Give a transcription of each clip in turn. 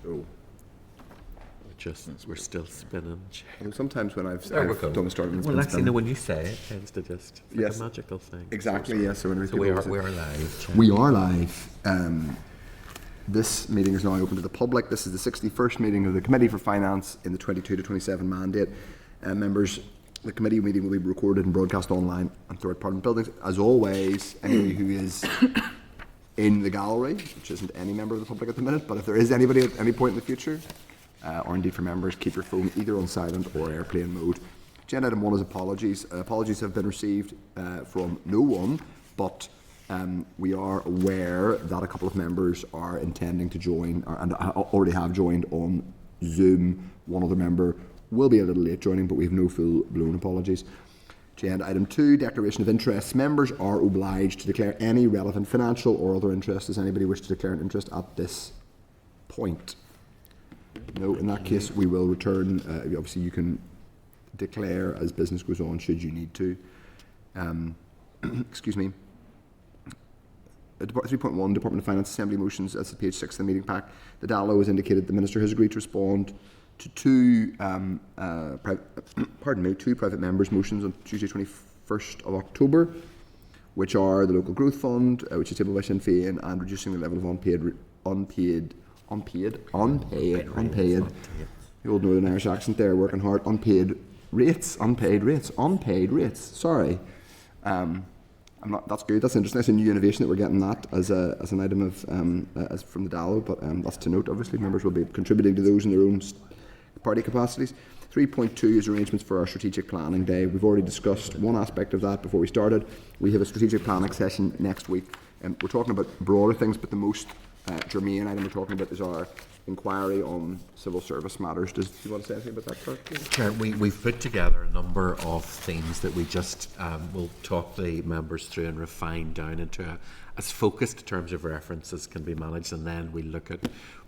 Oh. We're still spinning. Well, sometimes when I've done a start, well, actually, when you say it, it tends to just yes. a magical thing. Exactly. Yes. So, we are live. We are live. This meeting is now open to the public. This is the 61st meeting of the Committee for Finance in the 22 to 27 mandate. Members, the committee meeting will be recorded and broadcast online and throughout Parliament buildings. As always, anybody who is in the gallery, which isn't any member of the public at the minute, but if there is anybody at any point in the future, or indeed for members, keep your phone either on silent or airplane mode. Agenda item 1 is apologies. Apologies have been received from no one, but we are aware that a couple of members are intending to join and already have joined on Zoom. One other member will be a little late joining, but we have no full-blown apologies. Agenda item 2, declaration of interests. Members are obliged to declare any relevant financial or other interest. Does anybody wish to declare an interest at this point? No, in that case we will return. Obviously you can declare as business goes on should you need to. Excuse me. 3.1, Department of Finance Assembly motions, that's at page 6 of the meeting pack. The DALO has indicated the Minister has agreed to respond to two private members' motions on Tuesday 21st of October, which are the Local Growth Fund, which is tabled by Sinn Féin, and reducing the level of unpaid. The old Northern Irish accent there, working hard. Unpaid rates. Sorry. That's good. That's interesting. That's a new innovation that we're getting that as an item of as from the DALO, but that's to note. Obviously, members will be contributing to those in their own party capacities. 3.2 is arrangements for our strategic planning day. We've already discussed one aspect of that before we started. We have a strategic planning session next week, and we're talking about broader things, but the most germane item we're talking about is our inquiry on civil service matters. Do you want to say anything about that, Kurt? Chair, we've put together a number of themes that we just will talk the members through and refine down into as focused terms of reference as can be managed, and then we look at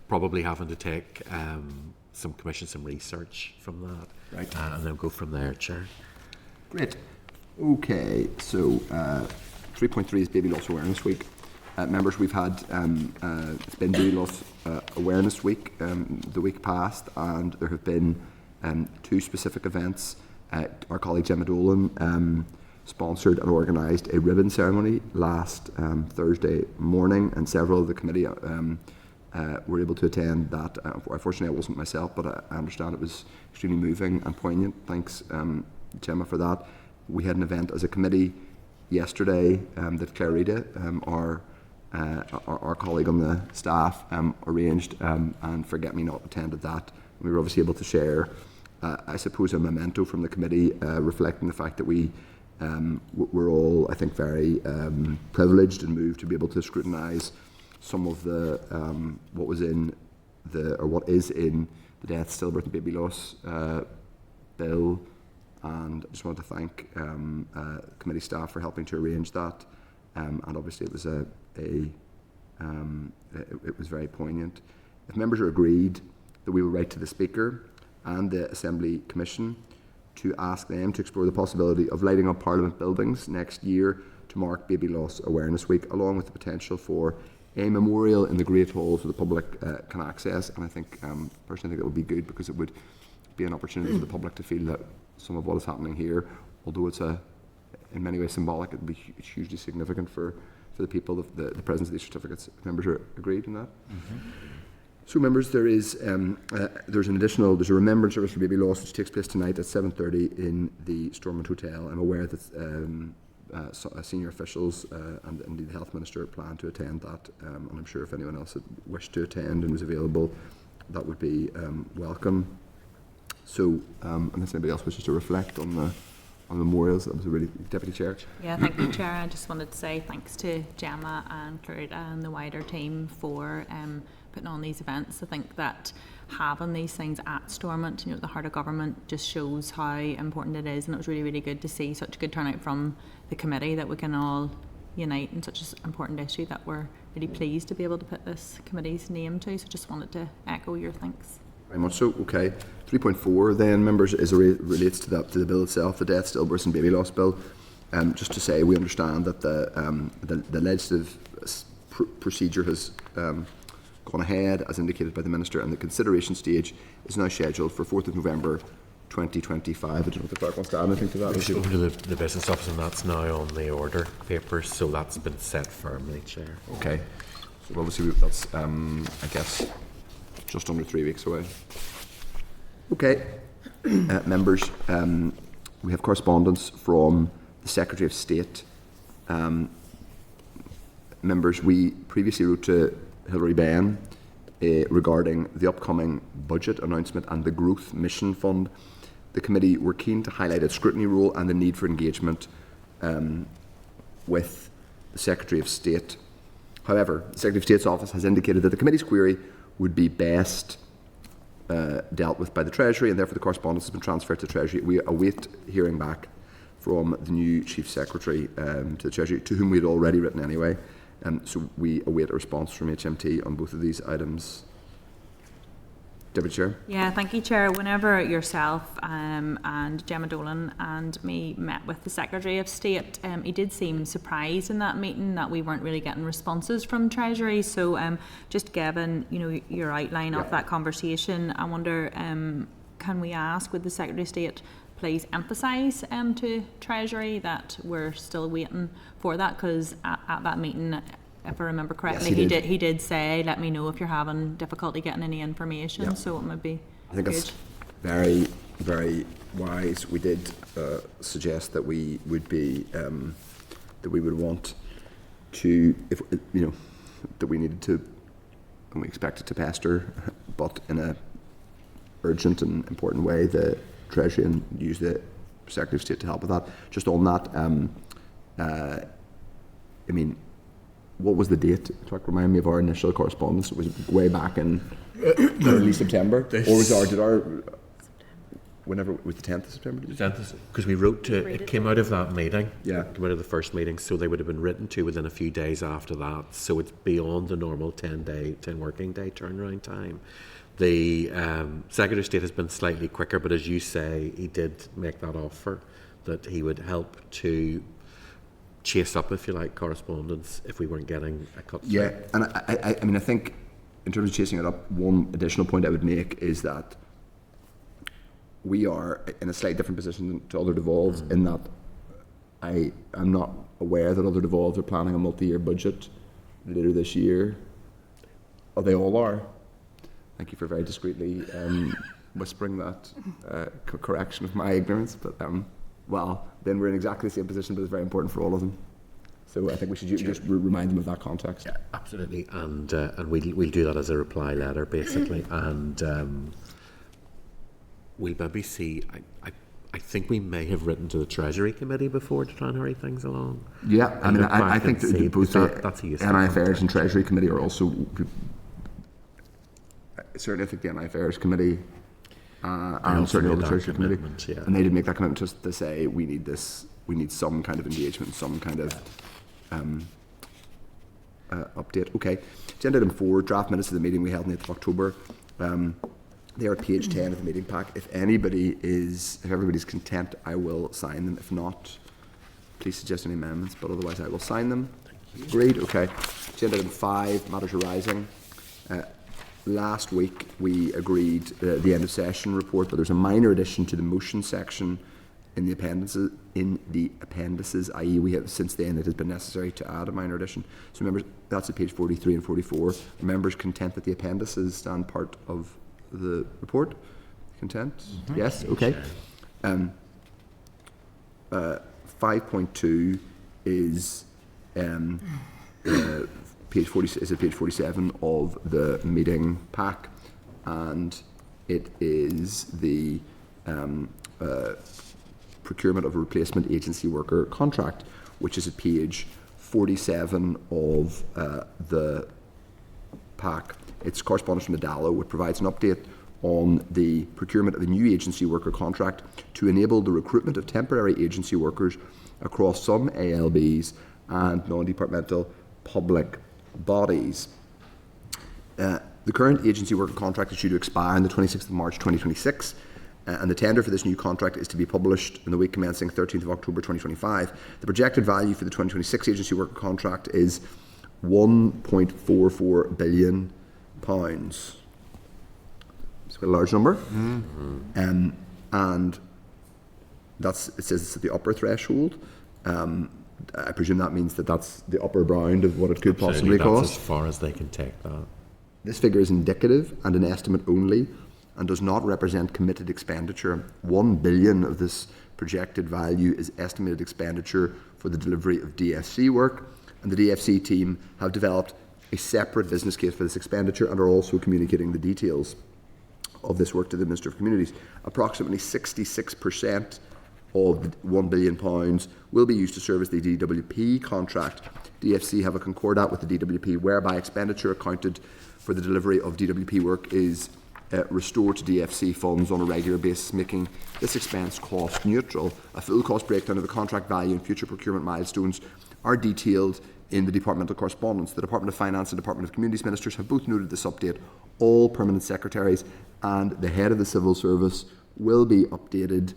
probably having to take some research from that, right, and then go from there, Chair. Great. Okay, so 3.3 is Baby Loss Awareness Week. Members, we've had it's been Baby Loss Awareness Week the week past, and there have been two specific events. Our colleague Gemma Dolan sponsored and organised a ribbon ceremony last Thursday morning, and several of the committee were able to attend that. Unfortunately, I wasn't myself, but I understand it was extremely moving and poignant. Thanks, Gemma, for that. We had an event as a committee yesterday that Claire Rita, our colleague on the staff, arranged, and Forget Me Not attended that. We were obviously able to share, I suppose, a memento from the committee reflecting the fact that we're all, I think, very privileged and moved to be able to scrutinise some of the what is in the Death, Stillbirth and Baby Loss bill, and I just wanted to thank committee staff for helping to arrange that, and obviously it was it was very poignant. If members are agreed, that we will write to the Speaker and the Assembly Commission to ask them to explore the possibility of lighting up Parliament buildings next year to mark Baby Loss Awareness Week, along with the potential for a memorial in the Great Hall so the public can access. And I think, personally, I think that would be good, because it would be an opportunity for the public to feel that some of what is happening here, although it's in many ways symbolic, it would be hugely significant for the people, the presence of these certificates. If members are agreed in that. Mm-hmm. So, members, there's a remembrance service for Baby Loss which takes place tonight at 7:30 in the Stormont Hotel. I'm aware that senior officials and indeed the Health Minister plan to attend that, and I'm sure if anyone else had wished to attend and was available, that would be welcome. So, unless anybody else wishes to reflect on the memorials, that was a really Deputy Chair. Yeah, thank you, Chair. I just wanted to say thanks to Gemma and Clarita and the wider team for putting on these events. I think that having these things at Stormont, at the heart of government, just shows how important it is, and it was really, really good to see such a good turnout from the committee, that we can all unite in such an important issue that we're really pleased to be able to put this committee's name to. So just wanted to echo your thanks. Very much so. Okay. 3.4 then, members, relates to the bill itself, the Death, Stillbirth and Baby Loss Bill. Just to say, we understand that the legislative procedure has gone ahead as indicated by the Minister, and the consideration stage is now scheduled for 4th of November 2025. I don't know if the clerk wants to add anything to that. It's over to the business office, and that's now on the order paper, so that's been set firmly, Chair. Okay. So obviously that's, I guess, just under 3 weeks away. Okay. Members, we have correspondence from the Secretary of State. Members, we previously wrote to Hilary Benn regarding the upcoming budget announcement and the Growth Mission Fund. The committee were keen to highlight its scrutiny role and the need for engagement with the Secretary of State. However, the Secretary of State's office has indicated that the committee's query would be best dealt with by the Treasury, and therefore the correspondence has been transferred to Treasury. We await hearing back from the new Chief Secretary to the Treasury, to whom we had already written anyway. So we await a response from HMT on both of these items. Deputy Chair. Yeah, thank you, Chair. Whenever yourself and Gemma Dolan and me met with the Secretary of State, he did seem surprised in that meeting that we weren't really getting responses from Treasury. So just given, your outline of that conversation, I wonder, can we ask, would the Secretary of State please emphasise to Treasury that we're still waiting for that? Because at that meeting, if I remember correctly, yes, he did say, let me know if you're having difficulty getting any information. Yeah. So it might be I think it's very, very wise. We did suggest that we would be that we would want to, if that we needed to, and we expected to pester, but in a urgent and important way, the Treasury, and use the Secretary of State to help with that. Just on that, what was the date? Remind me of our initial correspondence. It was way back in early September, or was whenever it was the 10th of September? Because we wrote to, it came out of that meeting. Yeah. It came out of the first meeting, so they would have been written to within a few days after that. So it's beyond the normal 10 working day turnaround time. The Secretary of State has been slightly quicker, but as you say, he did make that offer that he would help to chase up, if you like, correspondence if we weren't getting a cut through. Yeah, and I think in terms of chasing it up, one additional point I would make is that we are in a slightly different position to other devolves in that I'm not aware that other devolves are planning a multi-year budget later this year. Oh, they all are. Thank you for very discreetly whispering that correction of my ignorance, but well, then we're in exactly the same position, but it's very important for all of them. So I think we should just remind them of that context. Yeah, absolutely, and we'll do that as a reply letter, basically, and we'll maybe see. I think we may have written to the Treasury Committee before to try and hurry things along. Yeah, I think that both that's the NI Affairs and Treasury Committee are also. Certainly, I think the NI Affairs Committee and certainly the Treasury Committee, yeah. And they did make that commitment just to say we need this, we need some kind of engagement, some kind of update. Okay, agenda item 4, draft minutes of the meeting we held on the 8th of October. They are at page 10 of the meeting pack. If everybody's content, I will sign them. If not, please suggest any amendments, but otherwise I will sign them. Agreed. Okay. Agenda item 5, matters arising. Last week we agreed the end of session report, but there's a minor addition to the motion section in the appendices, i.e. we have since then it has been necessary to add a minor addition. So members, that's at page 43 and 44. Are members content that the appendices stand part of the report? Content? Mm-hmm. Yes? Okay. 5.2 is page 47 of the meeting pack, and it is the procurement of a replacement agency worker contract, which is at page 47 of the pack. It's correspondence from the DALO, which provides an update on the procurement of a new agency worker contract to enable the recruitment of temporary agency workers across some ALBs and non-departmental public bodies. The current agency worker contract is due to expire on the 26th of March 2026, and the tender for this new contract is to be published in the week commencing 13th of October 2025. The projected value for the 2026 agency worker contract is 1.44 billion pounds. It's quite a large number. And it says it's at the upper threshold. I presume that means that that's the upper bound of what it could possibly That's cost. as far as they can take that. This figure is indicative and an estimate only and does not represent committed expenditure. 1 billion of this projected value is estimated expenditure for the delivery of DFC work, and the DFC team have developed a separate business case for this expenditure and are also communicating the details of this work to the Minister of Communities. Approximately 66% of the £1 billion will be used to service the DWP contract. DFC have a concordat with the DWP whereby expenditure accounted for the delivery of DWP work is restored to DFC funds on a regular basis, making this expense cost neutral. A full cost breakdown of the contract value and future procurement milestones are detailed in the departmental correspondence. The Department of Finance and Department of Communities Ministers have both noted this update. All permanent secretaries and the head of the civil service will be updated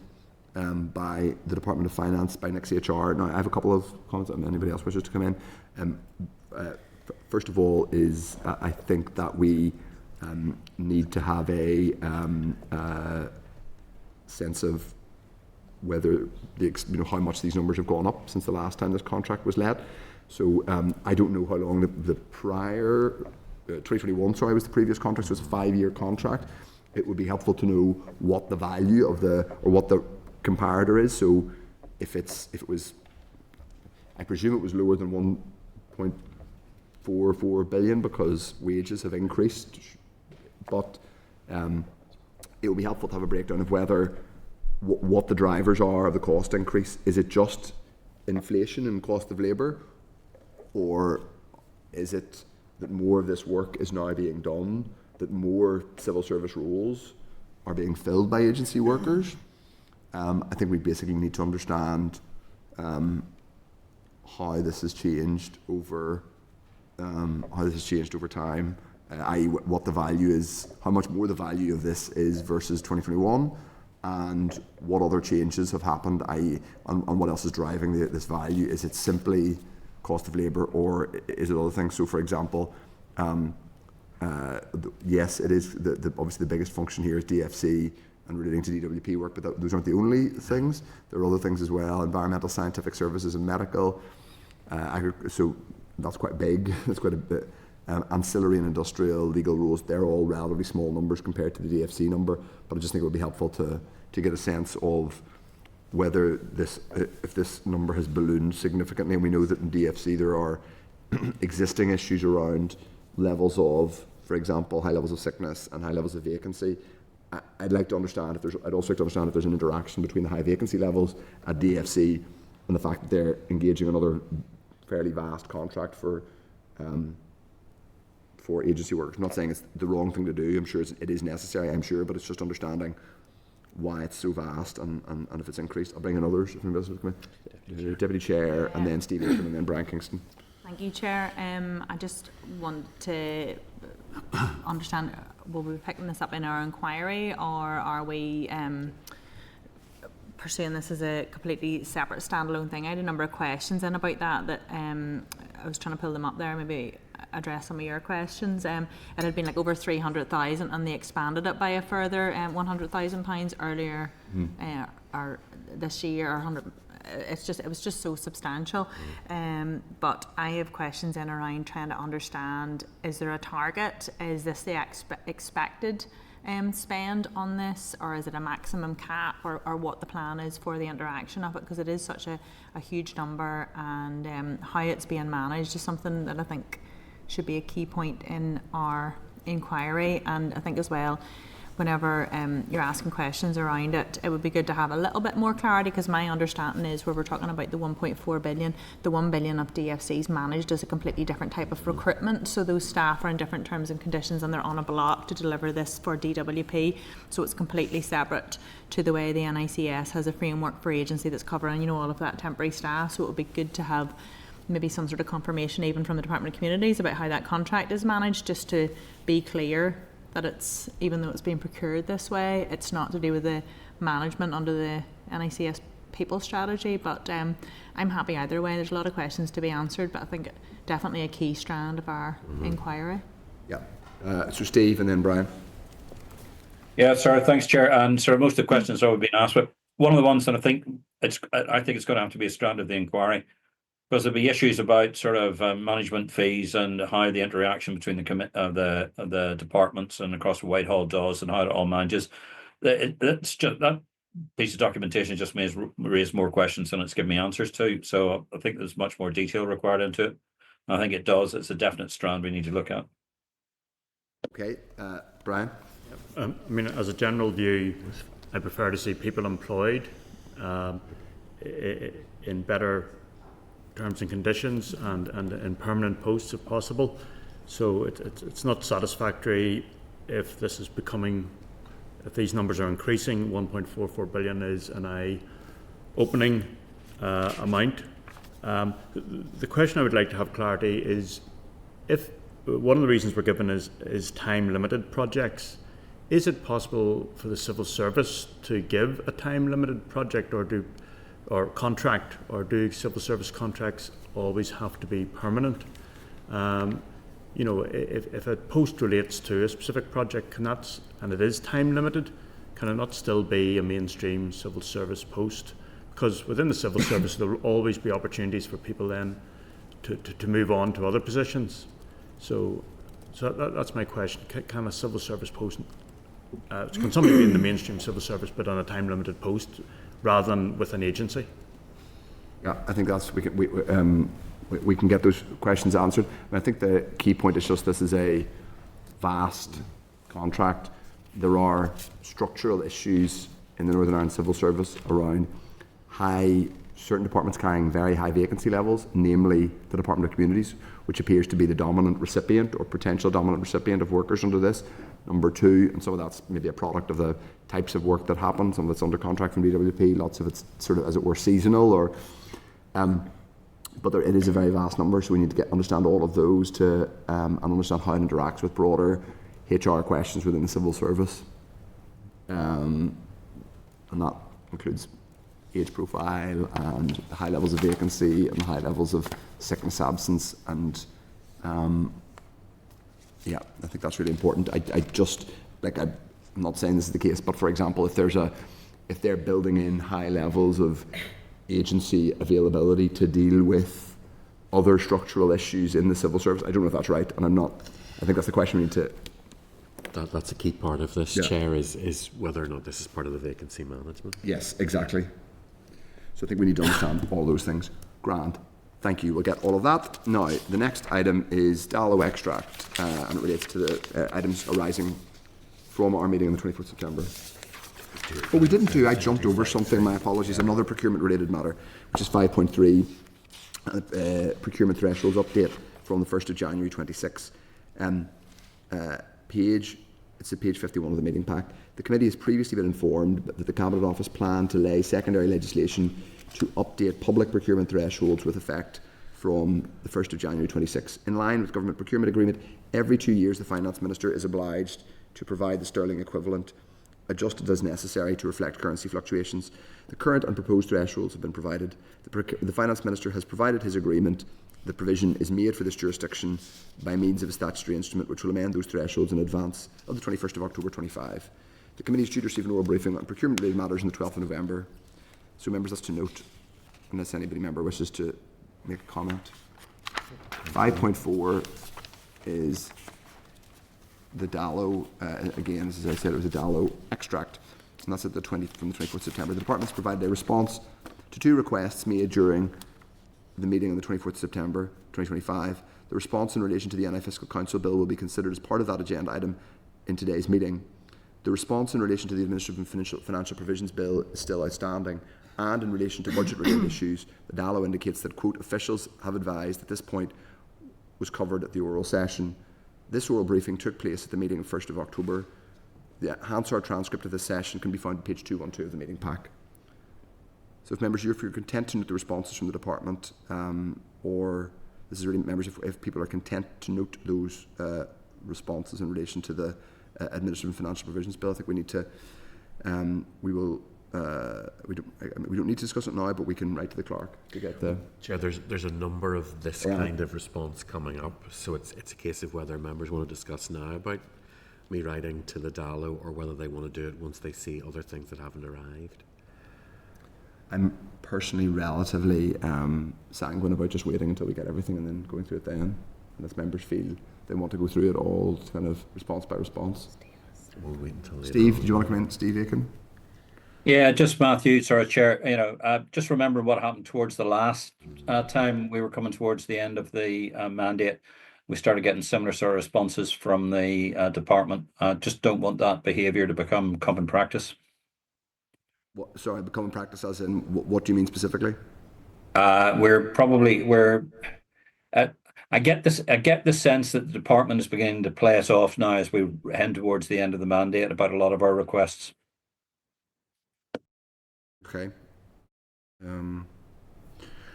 by the Department of Finance, by next HR. Now, I have a couple of comments, and anybody else wishes to come in. First of all is I think that we need to have a sense of whether how much these numbers have gone up since the last time this contract was let. So I don't know how long the prior 2021 was the previous contract, so it's a 5-year contract. It would be helpful to know what the value of what the comparator is. So if it was, I presume it was lower than 1.44 billion because wages have increased, but it would be helpful to have a breakdown of whether what the drivers are of the cost increase. Is it just inflation and cost of labour, or is it that more of this work is now being done, that more civil service roles are being filled by agency workers? I think we basically need to understand how this has changed over time, i.e. what the value is, how much more the value of this is versus 2021, and what other changes have happened, i.e. on what else is driving this value. Is it simply cost of labour, or is it other things? So, for example, yes, it is obviously the biggest function here is DFC and relating to DWP work, but those aren't the only things. There are other things as well: environmental, scientific services, and medical. So that's quite big. That's quite a bit. Ancillary and industrial, legal rules, they're all relatively small numbers compared to the DFC number, but I just think it would be helpful to get a sense of whether if this number has ballooned significantly. And we know that in DFC there are existing issues around levels of, for example, high levels of sickness and high levels of vacancy. I'd like to understand I'd also like to understand if there's an interaction between the high vacancy levels at DFC and the fact that they're engaging another fairly vast contract for agency workers. I'm not saying it's the wrong thing to do. I'm sure it is necessary, I'm sure, but it's just understanding why it's so vast and if it's increased. I'll bring in others. If anybody else will come in. Deputy Chair, and then Steve Aiken, and then Brian Kingston. Thank you, Chair. I just want to understand, will we be picking this up in our inquiry, or are we pursuing this as a completely separate standalone thing? I had a number of questions in about that I was trying to pull them up there, maybe address some of your questions. It had been like over 300,000 and they expanded it by a further £100,000 earlier or this year, or 100. It was just so substantial. But I have questions in around trying to understand, is there a target? Is this the expected spend on this, or is it a maximum cap, or what the plan is for the interaction of it, because it is such a huge number, and how it's being managed is something that I think should be a key point in our inquiry. And I think as well, whenever you're asking questions around it, it would be good to have a little bit more clarity, because my understanding is where we're talking about the 1.4 billion, the 1 billion of DFC's managed as a completely different type of recruitment. So those staff are in different terms and conditions, and they're on a block to deliver this for DWP. So it's completely separate to the way the NICS has a framework for agency that's covering, all of that temporary staff. So it would be good to have maybe some sort of confirmation even from the Department of Communities about how that contract is managed, just to be clear that it's, even though it's being procured this way, it's not to do with the management under the NICS people strategy. But I'm happy either way. There's a lot of questions to be answered, but I think definitely a key strand of our inquiry. Yeah. So Steve and then Brian. Yeah, sorry, thanks, Chair. And sorry, most of the questions have already been asked, but one of the ones that I think it's going to have to be a strand of the inquiry, because there'll be issues about sort of management fees and how the interaction between the departments and across Whitehall does, and how it all manages. It's just that piece of documentation just may raise more questions than it's given me answers to. So I think there's much more detail required into it. I think it does. It's a definite strand we need to look at. Okay, Brian. I mean, as a general view, I prefer to see people employed in better terms and conditions and in permanent posts if possible. So it's not satisfactory if this is becoming, if these numbers are increasing. 1.44 billion is an eye-opening amount. The question I would like to have clarity is, if one of the reasons we're given is time-limited projects, is it possible for the civil service to give a time-limited project or contract, or do civil service contracts always have to be permanent? You know, if a post relates to a specific project, and it is time-limited, can it not still be a mainstream civil service post? Because within the civil service, there will always be opportunities for people then to move on to other positions. So that's my question. Can a civil service post, can somebody be in the mainstream civil service but on a time-limited post rather than with an agency? Yeah, I think that's we can get those questions answered. And I think the key point is just this is a vast contract. There are structural issues in the Northern Ireland Civil Service around certain departments carrying very high vacancy levels, namely the Department of Communities, which appears to be the dominant recipient or potential dominant recipient of workers under this. Number two, and some of that's maybe a product of the types of work that happen, some of it's under contract from DWP, lots of it's sort of, as it were, seasonal, or but it is a very vast number, so we need to understand all of those and understand how it interacts with broader HR questions within the civil service. And that includes age profile and high levels of vacancy and high levels of sickness absence, and yeah, I think that's really important. I'm not saying this is the case, but for example, if they're building in high levels of agency availability to deal with other structural issues in the civil service, I don't know if that's right, and I think that's the question we need to. That's a key part of this, yeah. Chair, is whether or not this is part of the vacancy management. Yes, exactly. So I think we need to understand all those things. Grand. Thank you. We'll get all of that. Now, the next item is Dallow extract, and it relates to the items arising from our meeting on the 24th of September. What we didn't do, I jumped over something, my apologies, another procurement-related matter, which is 5.3, procurement thresholds update from the 1st of January 26. It's at page 51 of the meeting pack. The committee has previously been informed that the Cabinet Office planned to lay secondary legislation to update public procurement thresholds with effect from the 1st of January 26. In line with Government Procurement Agreement, every 2 years the Finance Minister is obliged to provide the sterling equivalent, adjusted as necessary to reflect currency fluctuations. The current and proposed thresholds have been provided. The Finance Minister has provided his agreement. The provision is made for this jurisdiction by means of a statutory instrument which will amend those thresholds in advance of the 21st of October 25. The committee is due to receive an oral briefing on procurement-related matters on the 12th of November. So members, that's to note, unless anybody member wishes to make a comment. 5.4 is the Dallow, again, as I said, it was a Dallow extract, and that's at from the 24th of September. The department's provided a response to 2 requests made during the meeting on the 24th of September 2025. The response in relation to the NI Fiscal Council Bill will be considered as part of that agenda item in today's meeting. The response in relation to the Administrative and Financial Provisions Bill is still outstanding, and in relation to budget-related issues, the Dallow indicates that, quote, officials have advised that this point was covered at the oral session. This oral briefing took place at the meeting of 1st of October. The Hansard transcript of this session can be found on page 212 of the meeting pack. So if members, if you're content to note the responses from the department, or this is really members, if people are content to note those responses in relation to the Administrative and Financial Provisions Bill, I think we need to, we will we don't need to discuss it now, but we can write to the clerk to get the. Chair, there's a number of this kind of response coming up, so it's a case of whether members want to discuss now about me writing to the DALO or whether they want to do it once they see other things that haven't arrived. I'm personally relatively sanguine about just waiting until we get everything and then going through it then. And if members feel they want to go through it all, kind of response by response. We'll wait until later Steve, on. do you want to come in? Steve Aiken? Yeah, just Matthew, sorry, Chair. Just remember what happened towards the last time we were coming towards the end of the mandate. We started getting similar sort of responses from the department. Just don't want that behaviour to become common practice. What, sorry, becoming practice as in, what do you mean specifically? I get the sense that the department is beginning to play us off now as we head towards the end of the mandate about a lot of our requests. Okay.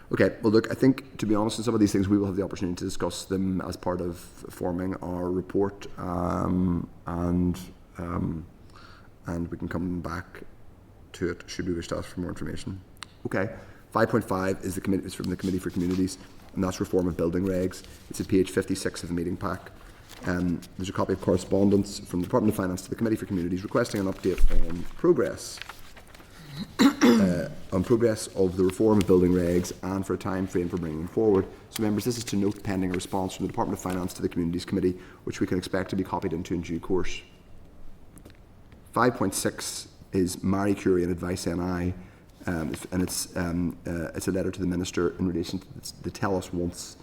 Okay, well look, I think, to be honest, in some of these things we will have the opportunity to discuss them as part of forming our report, and we can come back to it should we wish to ask for more information. Okay, 5.5 is from the Committee for Communities, and that's reform of building regs. It's at page 56 of the meeting pack. There's a copy of correspondence from the Department of Finance to the Committee for Communities requesting an update on progress of the reform of building regs and for a time frame for bringing them forward. So members, this is to note pending a response from the Department of Finance to the Communities Committee, which we can expect to be copied into in due course. 5.6 is Marie Curie and Advice NI, and it's a letter to the Minister in relation to the Tell Us Once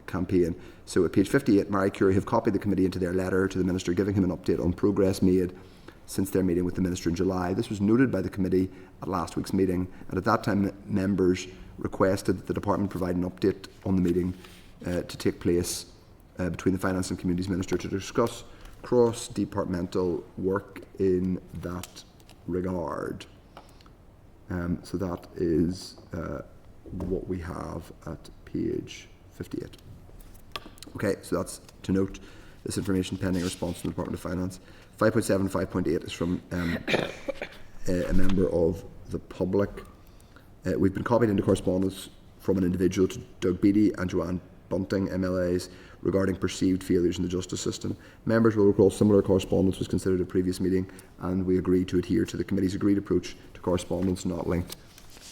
campaign. So at page 58, Marie Curie have copied the committee into their letter to the Minister giving him an update on progress made since their meeting with the Minister in July. This was noted by the committee at last week's meeting, and at that time members requested that the department provide an update on the meeting to take place between the Finance and Communities Minister to discuss cross-departmental work in that regard. So that is what we have at page 58. Okay, so that's to note this information pending a response from the Department of Finance. 5.7 and 5.8 is from a member of the public. We've been copied into correspondence from an individual to Doug Beattie and Joanne Bunting, MLAs, regarding perceived failures in the justice system. Members will recall similar correspondence was considered at a previous meeting, and we agreed to adhere to the committee's agreed approach to correspondence not linked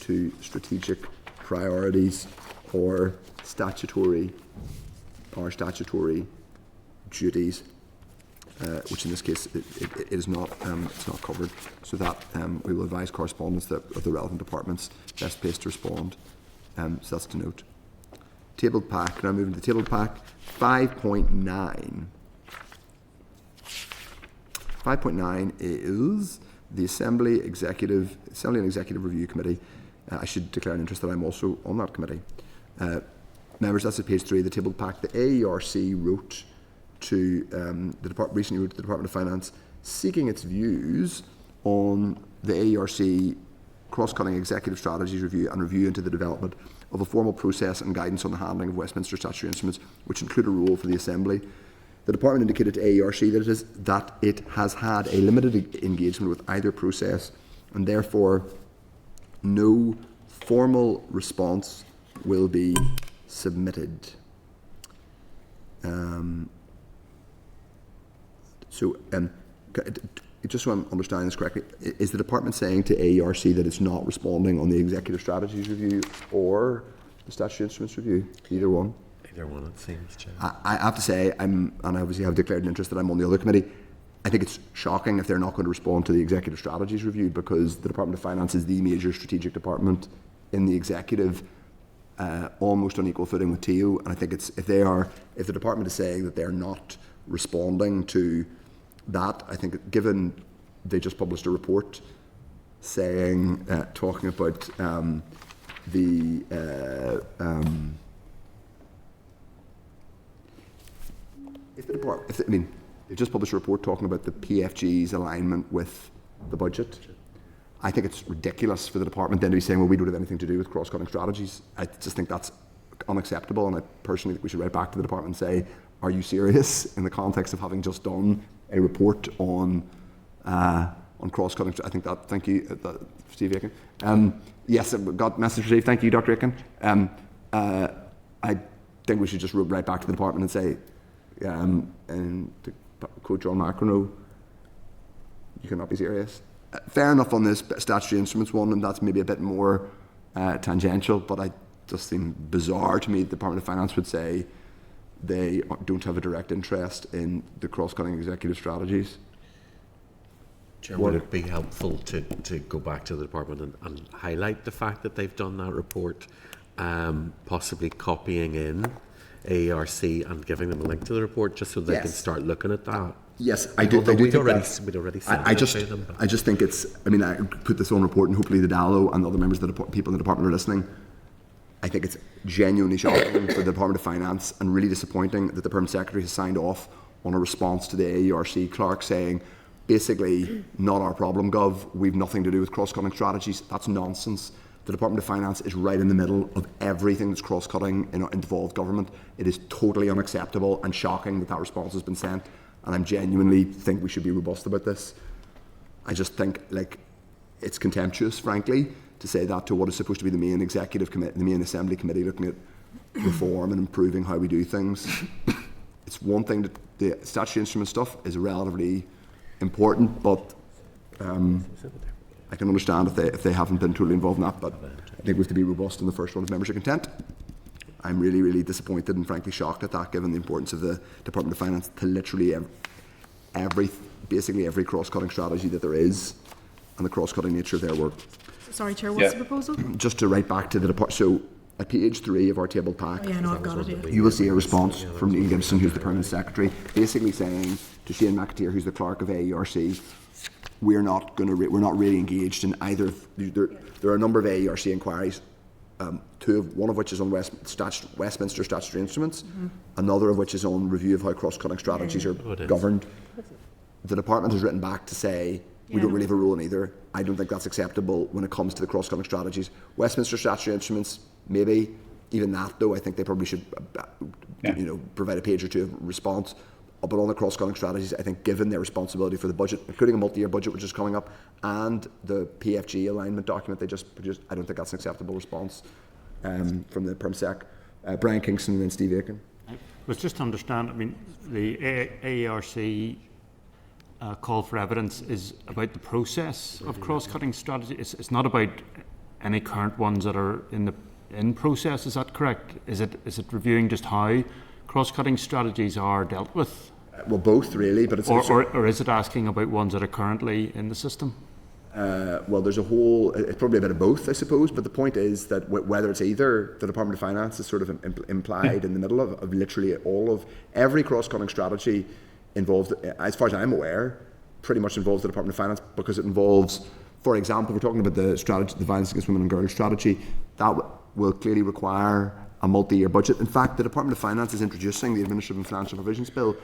to strategic priorities or statutory duties. Which in this case it is not, it's not covered. So that we will advise correspondence that of the relevant departments best placed to respond. So that's to note. Tabled pack. Now moving to the tabled pack. 5.9. 5.9 is the Assembly and Executive Review Committee. I should declare an interest that I'm also on that committee. Members, that's at page 3 of the tabled pack. The AERC wrote to recently wrote to the Department of Finance seeking its views on the AERC cross-cutting executive strategies review and review into the development of a formal process and guidance on the handling of Westminster statutory instruments, which include a role for the Assembly. The Department indicated to AERC that it has had a limited engagement with either process, and therefore no formal response will be submitted. Just so I'm understanding this correctly, is the department saying to AERC that it's not responding on the executive strategies review or the statutory instruments review? Either one? Either one, it seems, Chair. I have to say, and I obviously have declared an interest that I'm on the other committee. I think it's shocking if they're not going to respond to the executive strategies review, because the Department of Finance is the major strategic department in the executive, almost on equal footing with TO. And I think it's if the department is saying that they're not responding to that, I think, given they just published a report saying, talking about they just published a report talking about the PFG's alignment with the budget. I think it's ridiculous for the department then to be saying, well, we don't have anything to do with cross-cutting strategies. I just think that's unacceptable, and I personally think we should write back to the department and say, are you serious in the context of having just done a report on on cross-cutting. I think that, thank you, Steve Aiken. Yes, I've got message received. Thank you, Dr. Aiken. I think we should just root right back to the department and say, and to quote John McEnroe, you cannot be serious. Fair enough on this statutory instruments one, and that's maybe a bit more tangential, but it just seems bizarre to me the Department of Finance would say they don't have a direct interest in the cross-cutting executive strategies. Chair, would it be helpful to go back to the department and highlight the fact that they've done that report, possibly copying in AARC and giving them a link to the report just so they can start looking at that? Yes, I do. We'd already sent it to them. I just think it's. I mean, I put this on report, and hopefully the DALO and the other members of the people in the department are listening. I think it's genuinely shocking for the Department of Finance and really disappointing that the Permanent Secretary has signed off on a response to the AERC clerk saying, basically, not our problem, Gov. We've nothing to do with cross-cutting strategies. That's nonsense. The Department of Finance is right in the middle of everything that's cross-cutting in involved government. It is totally unacceptable and shocking that that response has been sent. And I genuinely think we should be robust about this. I just think, like, it's contemptuous, frankly, to say that to what is supposed to be the main executive committee, the main assembly committee looking at reform and improving how we do things. It's one thing that the statutory instrument stuff is relatively important, but I can understand if they haven't been totally involved in that, but I think we have to be robust in the first one if members are content. I'm really, really disappointed and frankly shocked at that, given the importance of the Department of Finance to literally basically every cross-cutting strategy that there is and the cross-cutting nature of their work. Sorry, Chair, what's the proposal? Just to write back to the department, so at page 3 of our table pack, I've got it here. you will see a response from Neil Gibson, who's the Permanent Secretary, basically saying to Shane McAteer, who's the clerk of AERC, we're not really engaged in either. There are a number of AERC inquiries, one of which is on Westminster statutory instruments, another of which is on review of how cross-cutting strategies are governed. The department has written back to say we don't really have a role in either. I don't think that's acceptable when it comes to the cross-cutting strategies. Westminster statutory instruments, maybe. Even that, though, I think they probably should provide a page or two of response. But on the cross-cutting strategies, I think given their responsibility for the budget, including a multi-year budget which is coming up, and the PFG alignment document they just produced, I don't think that's an acceptable response from the PermSec. Brian Kingston and then Steve Aiken. I was just to understand, I mean, the AARC call for evidence is about the process of cross-cutting strategy. It's not about any current ones that are in process. Is that correct? Is it reviewing just how cross-cutting strategies are dealt with? Well, both really, but or is it asking about ones that are currently in the system? Well, there's it's probably a bit of both, I suppose, but the point is that whether it's either, the Department of Finance is sort of implied in the middle of literally every cross-cutting strategy involves, as far as I'm aware, pretty much involves the Department of Finance, because it involves, for example, we're talking about the strategy, the Violence Against Women and Girls strategy, that will clearly require a multi-year budget. In fact, the Department of Finance is introducing the Administrative and Financial Provisions Bill,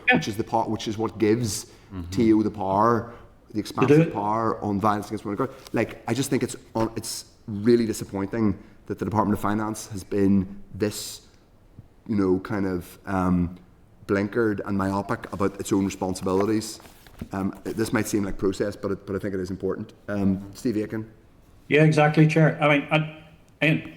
which is what gives TO the power, the expansive power on violence against women and girls. Like, I just think it's really disappointing that the Department of Finance has been this, kind of blinkered and myopic about its own responsibilities. This might seem like process, but I think it is important. Steve Aiken. Yeah, exactly, Chair. I mean,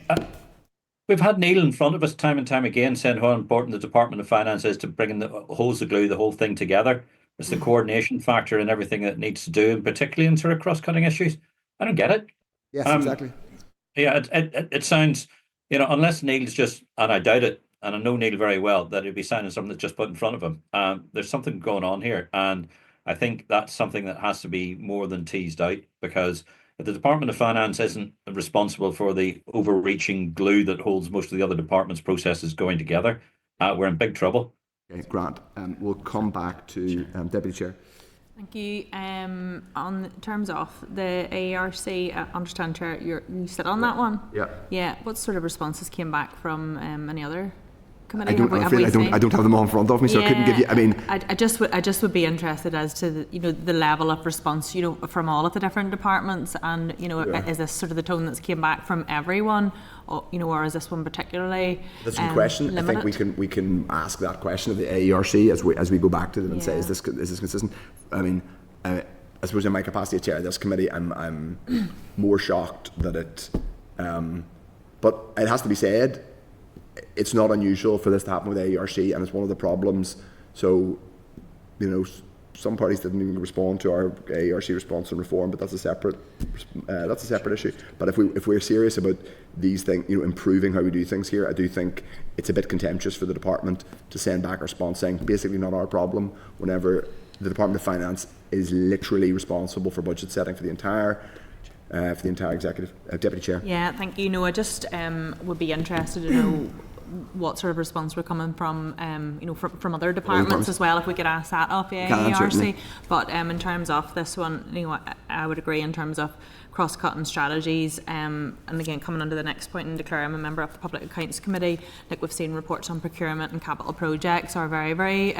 we've had Neil in front of us time and time again saying how important the Department of Finance is to bringing the whole thing together. It's the coordination factor and everything that it needs to do, and particularly in sort of cross-cutting issues. I don't get it. Yes, exactly. Yeah, it sounds, unless Neil's just, and I doubt it, and I know Neil very well, that he'd be signing something that's just put in front of him. There's something going on here, and I think that's something that has to be more than teased out, because if the Department of Finance isn't responsible for the overreaching glue that holds most of the other departments' processes going together, we're in big trouble. Okay, Grant. We'll come back to Deputy Chair. Thank you. On terms of the AERC, I understand, Chair, you sit on that one? Yeah. Yeah. What sort of responses came back from any other committee? I don't have them all in front of me, so I couldn't give you. I mean, I just would be interested as to the level of response from all of the different departments, and is this sort of the tone that's came back from everyone, or is this one particularly? That's a good question. Limited? I think we can ask that question of the AERC as we go back to them and say, is this consistent? I mean, I suppose in my capacity as chair of this committee, I'm more shocked that it, but it has to be said, it's not unusual for this to happen with AERC, and it's one of the problems. So, you know, some parties didn't even respond to our AERC response on reform, but that's a separate issue. But if we're serious about these things, you know, improving how we do things here, I do think it's a bit contemptuous for the department to send back a response saying basically not our problem, whenever the Department of Finance is literally responsible for budget setting for the entire executive. Deputy Chair. Yeah, thank you. No, I just would be interested to know what sort of response we're coming from, you know, from other departments as well, if we could ask that of the AERC. But in terms of this one, you know, I would agree in terms of cross-cutting strategies, and again, coming under the next point and declare I'm a member of the Public Accounts Committee, like we've seen reports on procurement and capital projects are very, very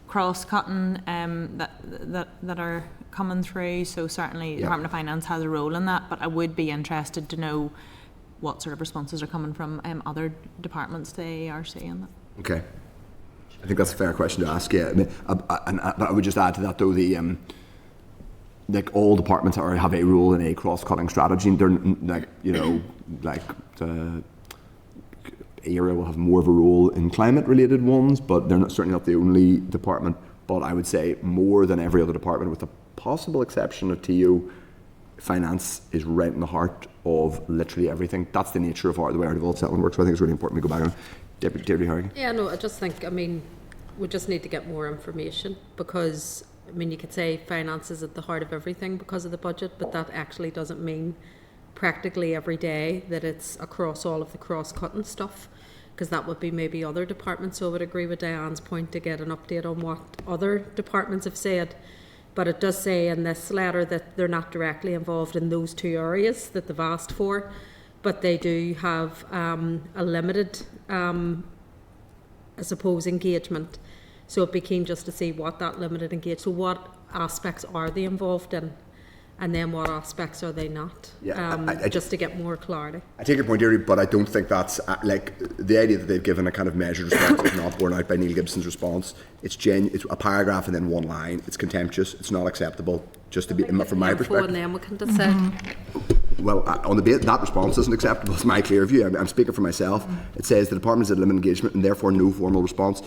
cross-cutting that are coming through. So certainly the Department of Finance has a role in that, but I would be interested to know what sort of responses are coming from other departments to AERC on that. Okay, I think that's a fair question to ask. Yeah, I mean, but I would just add to that though, the like all departments have a role in a cross-cutting strategy. They're like, you know, like the area will have more of a role in climate-related ones, but they're certainly not the only department. But I would say more than every other department, with the possible exception of TO, finance is right in the heart of literally everything. That's the nature of the way our devolved settlement works. So I think it's really important we go back on. Deputy Harrigan. Yeah, no, I just think, I mean, we just need to get more information, because, I mean, you could say finance is at the heart of everything because of the budget, but that actually doesn't mean practically every day that it's across all of the cross-cutting stuff, because that would be maybe other departments. So I would agree with Diane's point to get an update on what other departments have said. But it does say in this letter that they're not directly involved in those two areas that they've asked for, but they do have a limited, I suppose, engagement. So it'd be keen just to see what that limited engagement, so what aspects are they involved in, and then what aspects are they not? Yeah, just to get more clarity. I take your point, Deirdre, but I don't think that's like the idea that they've given a kind of measured response is not borne out by Neil Gibson's response. It's a paragraph and then one line. It's contemptuous. It's not acceptable. Just to be from my perspective. And then we can decide. Well, on the that response isn't acceptable. It's my clear view. I'm speaking for myself. It says the department is at limited engagement and therefore no formal response.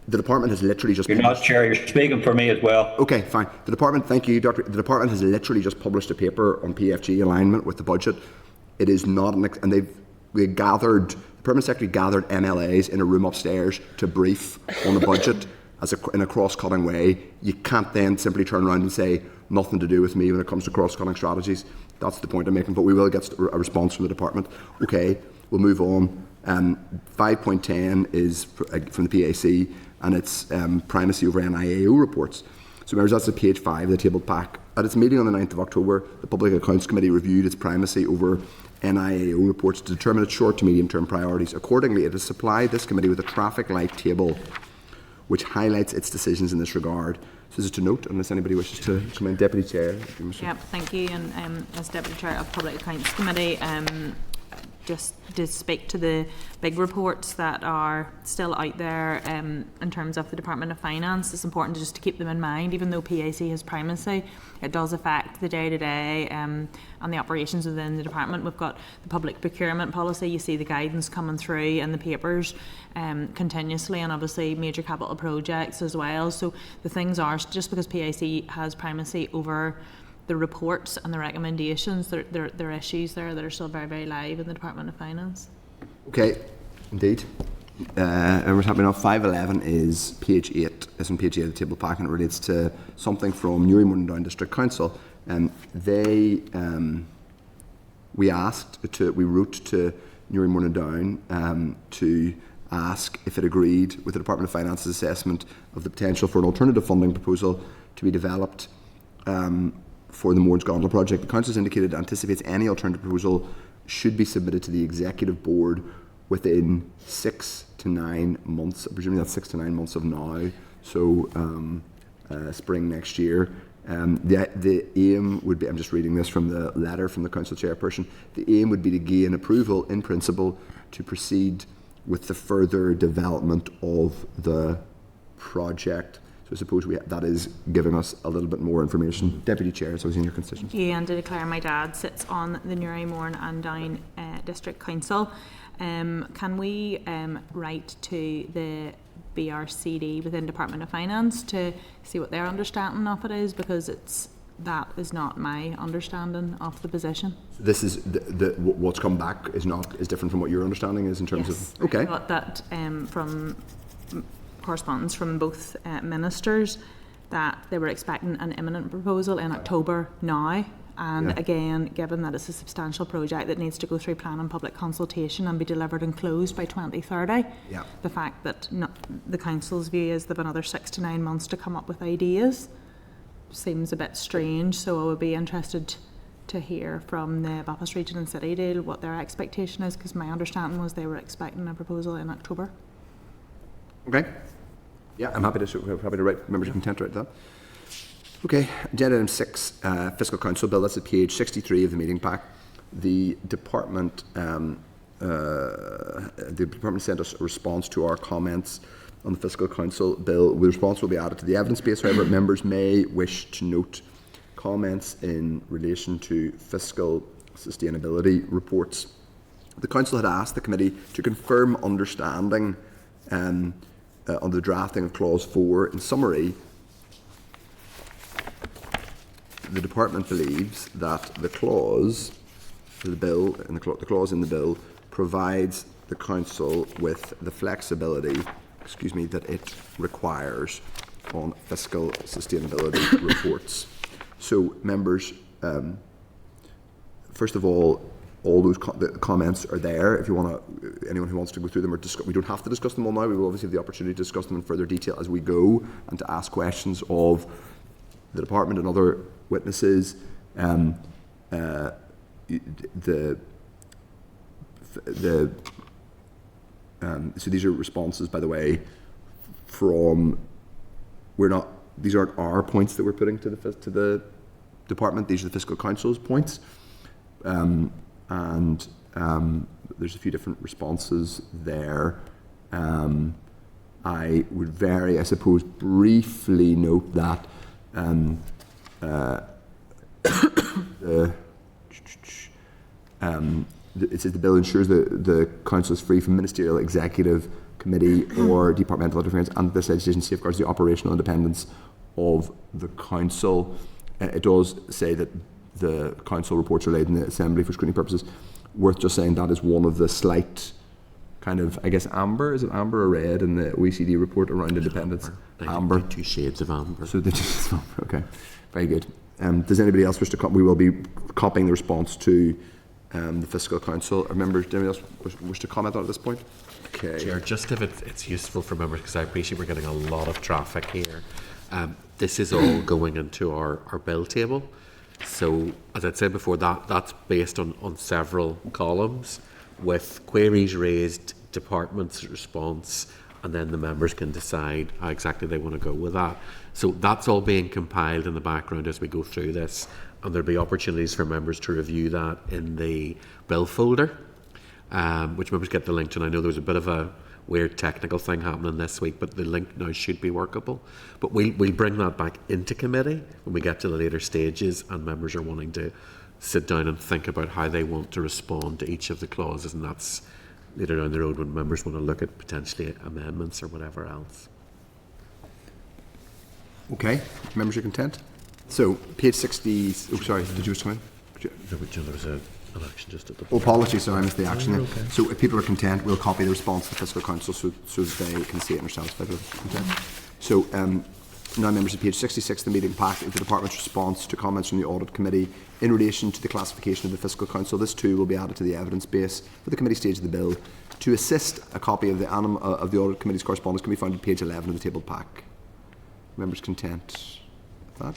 The department has literally just... You're not, Chair, you're speaking for me as well. Okay, fine. The department, thank you, Doctor. The department has literally just published a paper on PFG alignment with the budget. It is not and the Permanent Secretary gathered MLAs in a room upstairs to brief on the budget in a cross-cutting way. You can't then simply turn around and say nothing to do with me when it comes to cross-cutting strategies. That's the point I'm making, but we will get a response from the department. Okay, we'll move on. 5.10 is from the PAC, and it's primacy over NIAO reports. So members, that's at page 5 of the tabled pack. At its meeting on the 9th of October, the Public Accounts Committee reviewed its primacy over NIAO reports to determine its short to medium term priorities. Accordingly, it has supplied this committee with a traffic light table which highlights its decisions in this regard. So this is to note, unless anybody wishes to come in. Deputy Chair. Yeah, thank you. And as Deputy Chair of Public Accounts Committee, just to speak to the big reports that are still out there in terms of the Department of Finance, it's important just to keep them in mind. Even though PAC has primacy, it does affect the day-to-day and the operations within the department. We've got the public procurement policy. You see the guidance coming through in the papers continuously, and obviously major capital projects as well. So the things are, just because PAC has primacy over the reports and the recommendations, there are issues there that are still very, very live in the Department of Finance. Okay, indeed. Everyone's happy enough. 511 is page 8. It's on page 8 of the table pack, and it relates to something from Newry Down District Council. We wrote to Newry Down to ask if it agreed with the Department of Finance's assessment of the potential for an alternative funding proposal to be developed for the Moorns Gondola project. The Council has indicated it anticipates any alternative proposal should be submitted to the Executive Board within 6 to 9 months. Presumably that's 6 to 9 months of now, so spring next year. The aim would be, I'm just reading this from the letter from the Council Chairperson, the aim would be to gain approval in principle to proceed with the further development of the project. So I suppose that is giving us a little bit more information. Deputy Chair, so I was in your constituency. Yeah, and to declare, my dad sits on the Newry, Mourne and Down District Council. Can we write to the BRCD within Department of Finance to see what their understanding of it is, because that is not my understanding of the position. This is what's come back is different from what your understanding is in terms of. Okay. I got that from correspondence from both ministers that they were expecting an imminent proposal in October now. And again, given that it's a substantial project that needs to go through plan and public consultation and be delivered and closed by 2030, the fact that the council's view is they've another 6 to 9 months to come up with ideas seems a bit strange. So I would be interested to hear from the Belfast Region and City Deal what their expectation is, because my understanding was they were expecting a proposal in October. Okay. Yeah, I'm happy to write members of content to write that. Okay, agenda item 6, Fiscal Council Bill. That's at page 63 of the meeting pack. The department sent us a response to our comments on the Fiscal Council Bill. The response will be added to the evidence base. However, members may wish to note comments in relation to fiscal sustainability reports. The Council had asked the committee to confirm understanding on the drafting of Clause 4. In summary, the department believes that the clause in the bill provides the council with the flexibility, that it requires on fiscal sustainability reports. So, members, first of all those the comments are there. If you want to, anyone who wants to go through them or discuss, we don't have to discuss them all now. We will obviously have the opportunity to discuss them in further detail as we go, and to ask questions of the department and other witnesses. So these are responses, by the way, from these aren't our points that we're putting to the department. These are the Fiscal Council's points, and there's a few different responses there. I would I suppose, briefly note that it says the bill ensures that the council is free from ministerial, executive, committee or departmental interference, and this legislation safeguards the operational independence of the council. It does say that the council reports are laid in the assembly for scrutiny purposes. Worth just saying that is one of the slight kind of, I guess, amber, is it amber or red in the OECD report around independence? Amber. 2 shades of amber. So they just, okay, very good. Does anybody else wish to we will be copying the response to the Fiscal Council. Or members, does anybody else wish to comment on it at this point? Okay. Chair, just if it's useful for members, because I appreciate we're getting a lot of traffic here. This is all going into our bill table. So, as I said before, that's based on several columns with queries raised, department's response, and then the members can decide how exactly they want to go with that. So that's all being compiled in the background as we go through this, and there'll be opportunities for members to review that in the bill folder, which members get the link to. And I know there was a bit of a weird technical thing happening this week, but the link now should be workable. But we'll bring that back into committee when we get to the later stages and members are wanting to sit down and think about how they want to respond to each of the clauses, and that's later down the road when members want to look at potentially amendments or whatever else. Okay, members are content? So, page 60, oh sorry, did you wish to come in? There was an action just at the... Oh, apologies, sorry, I missed the action there. Okay. So if people are content, we'll copy the response to the Fiscal Council so that they can see it and are satisfied with it. Content. So, now members of page 66 of the meeting pack is the Department's response to comments from the Audit Committee in relation to the classification of the Fiscal Council. This too will be added to the evidence base for the committee stage of the bill. To assist, a copy of the Audit Committee's correspondence can be found at page 11 of the table pack. Members content with that?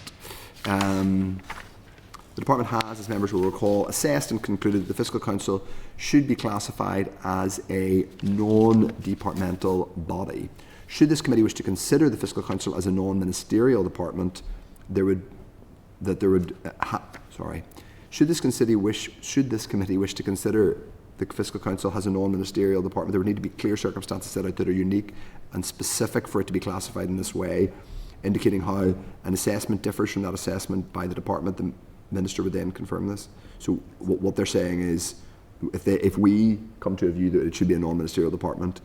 The Department has, as members will recall, assessed and concluded that the Fiscal Council should be classified as a non-departmental body. Should this committee wish to consider the Fiscal Council as a non-ministerial department, Should this committee wish to consider the Fiscal Council as a non-ministerial department, there would need to be clear circumstances set out that are unique and specific for it to be classified in this way. indicating how an assessment differs from that assessment by the department. The minister would then confirm this. So what they're saying is, if we come to a view that it should be a non-ministerial department,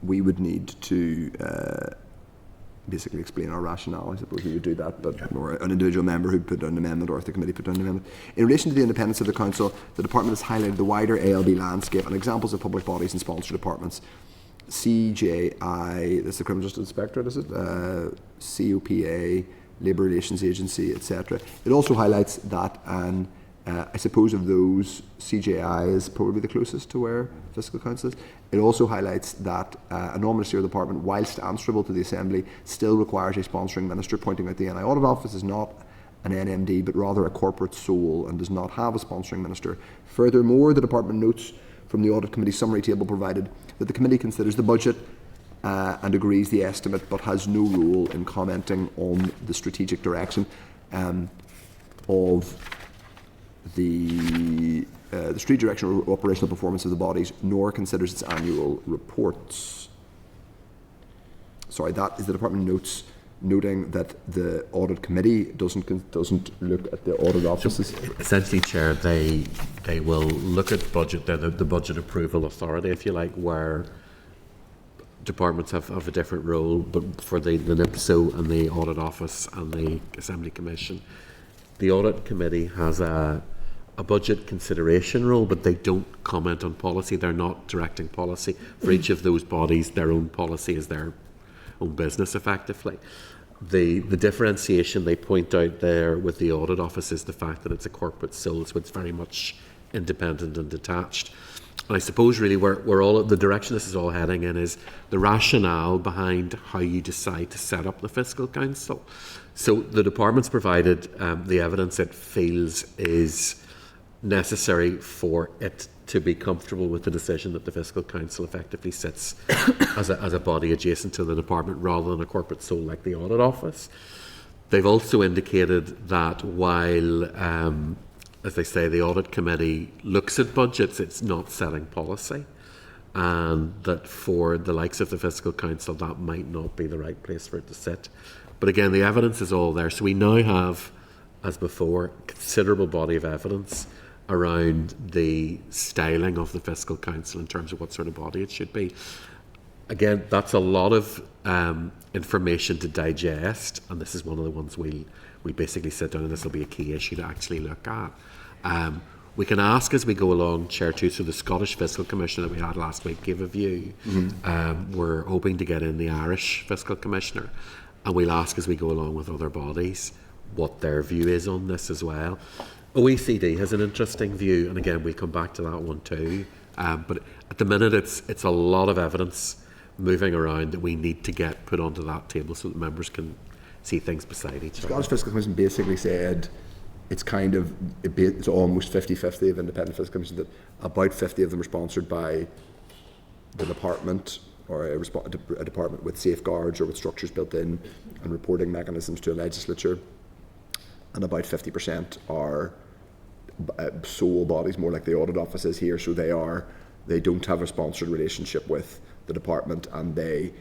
we would need to basically explain our rationale. I suppose we would do that, but or an individual member who put down an amendment, or if the committee put down an amendment. In relation to the independence of the council, the department has highlighted the wider ALB landscape and examples of public bodies and sponsored departments. CJI, this is the Criminal Justice Inspectorate, is it? COPA, Labour Relations Agency, etc. It also highlights that, and I suppose of those, CJI is probably the closest to where Fiscal Council is. It also highlights that a non-ministerial department, whilst answerable to the Assembly, still requires a sponsoring minister, pointing out the NI Audit Office is not an NMD, but rather a corporate sole and does not have a sponsoring minister. Furthermore, the department notes from the Audit Committee summary table provided that the committee considers the budget and agrees the estimate, but has no role in commenting on the strategic direction of the strategic direction or operational performance of the bodies, nor considers its annual reports. Sorry, that is the department notes, noting that the audit committee doesn't look at the audit offices. Essentially, Chair, they will look at budget. They're the budget approval authority, if you like, where departments have a different role, but for the NIPSO and the audit office and the Assembly Commission, the audit committee has a budget consideration role, but they don't comment on policy. They're not directing policy. For each of those bodies, their own policy is their own business, effectively. The differentiation they point out there with the audit office is the fact that it's a corporate sole, so it's very much independent and detached. And I suppose really where all the direction this is all heading in is the rationale behind how you decide to set up the Fiscal Council. So the department's provided the evidence it feels is necessary for it to be comfortable with the decision that the Fiscal Council effectively sits as a body adjacent to the department rather than a corporate sole like the Audit Office. They've also indicated that while, as they say, the Audit Committee looks at budgets, it's not setting policy, and that for the likes of the Fiscal Council that might not be the right place for it to sit. But again, the evidence is all there. So we now have, as before, a considerable body of evidence around the styling of the Fiscal Council in terms of what sort of body it should be. Again, that's a lot of information to digest, and this is one of the ones we'll basically sit down, and this will be a key issue to actually look at. We can ask as we go along, Chair, too, so the Scottish Fiscal Commissioner that we had last week gave a view. We're hoping to get in the Irish Fiscal Commissioner, and we'll ask as we go along with other bodies what their view is on this as well. OECD has an interesting view, and again we'll come back to that one too. But at the minute it's a lot of evidence moving around that we need to get put onto that table so that members can see things beside each other. Scottish Fiscal Commission basically said it's almost 50-50 of independent fiscal commissions, that about 50 of them are sponsored by the department or a department with safeguards or with structures built in and reporting mechanisms to a legislature, and about 50% are sole bodies, more like the audit office is here. So they don't have a sponsored relationship with the department, and they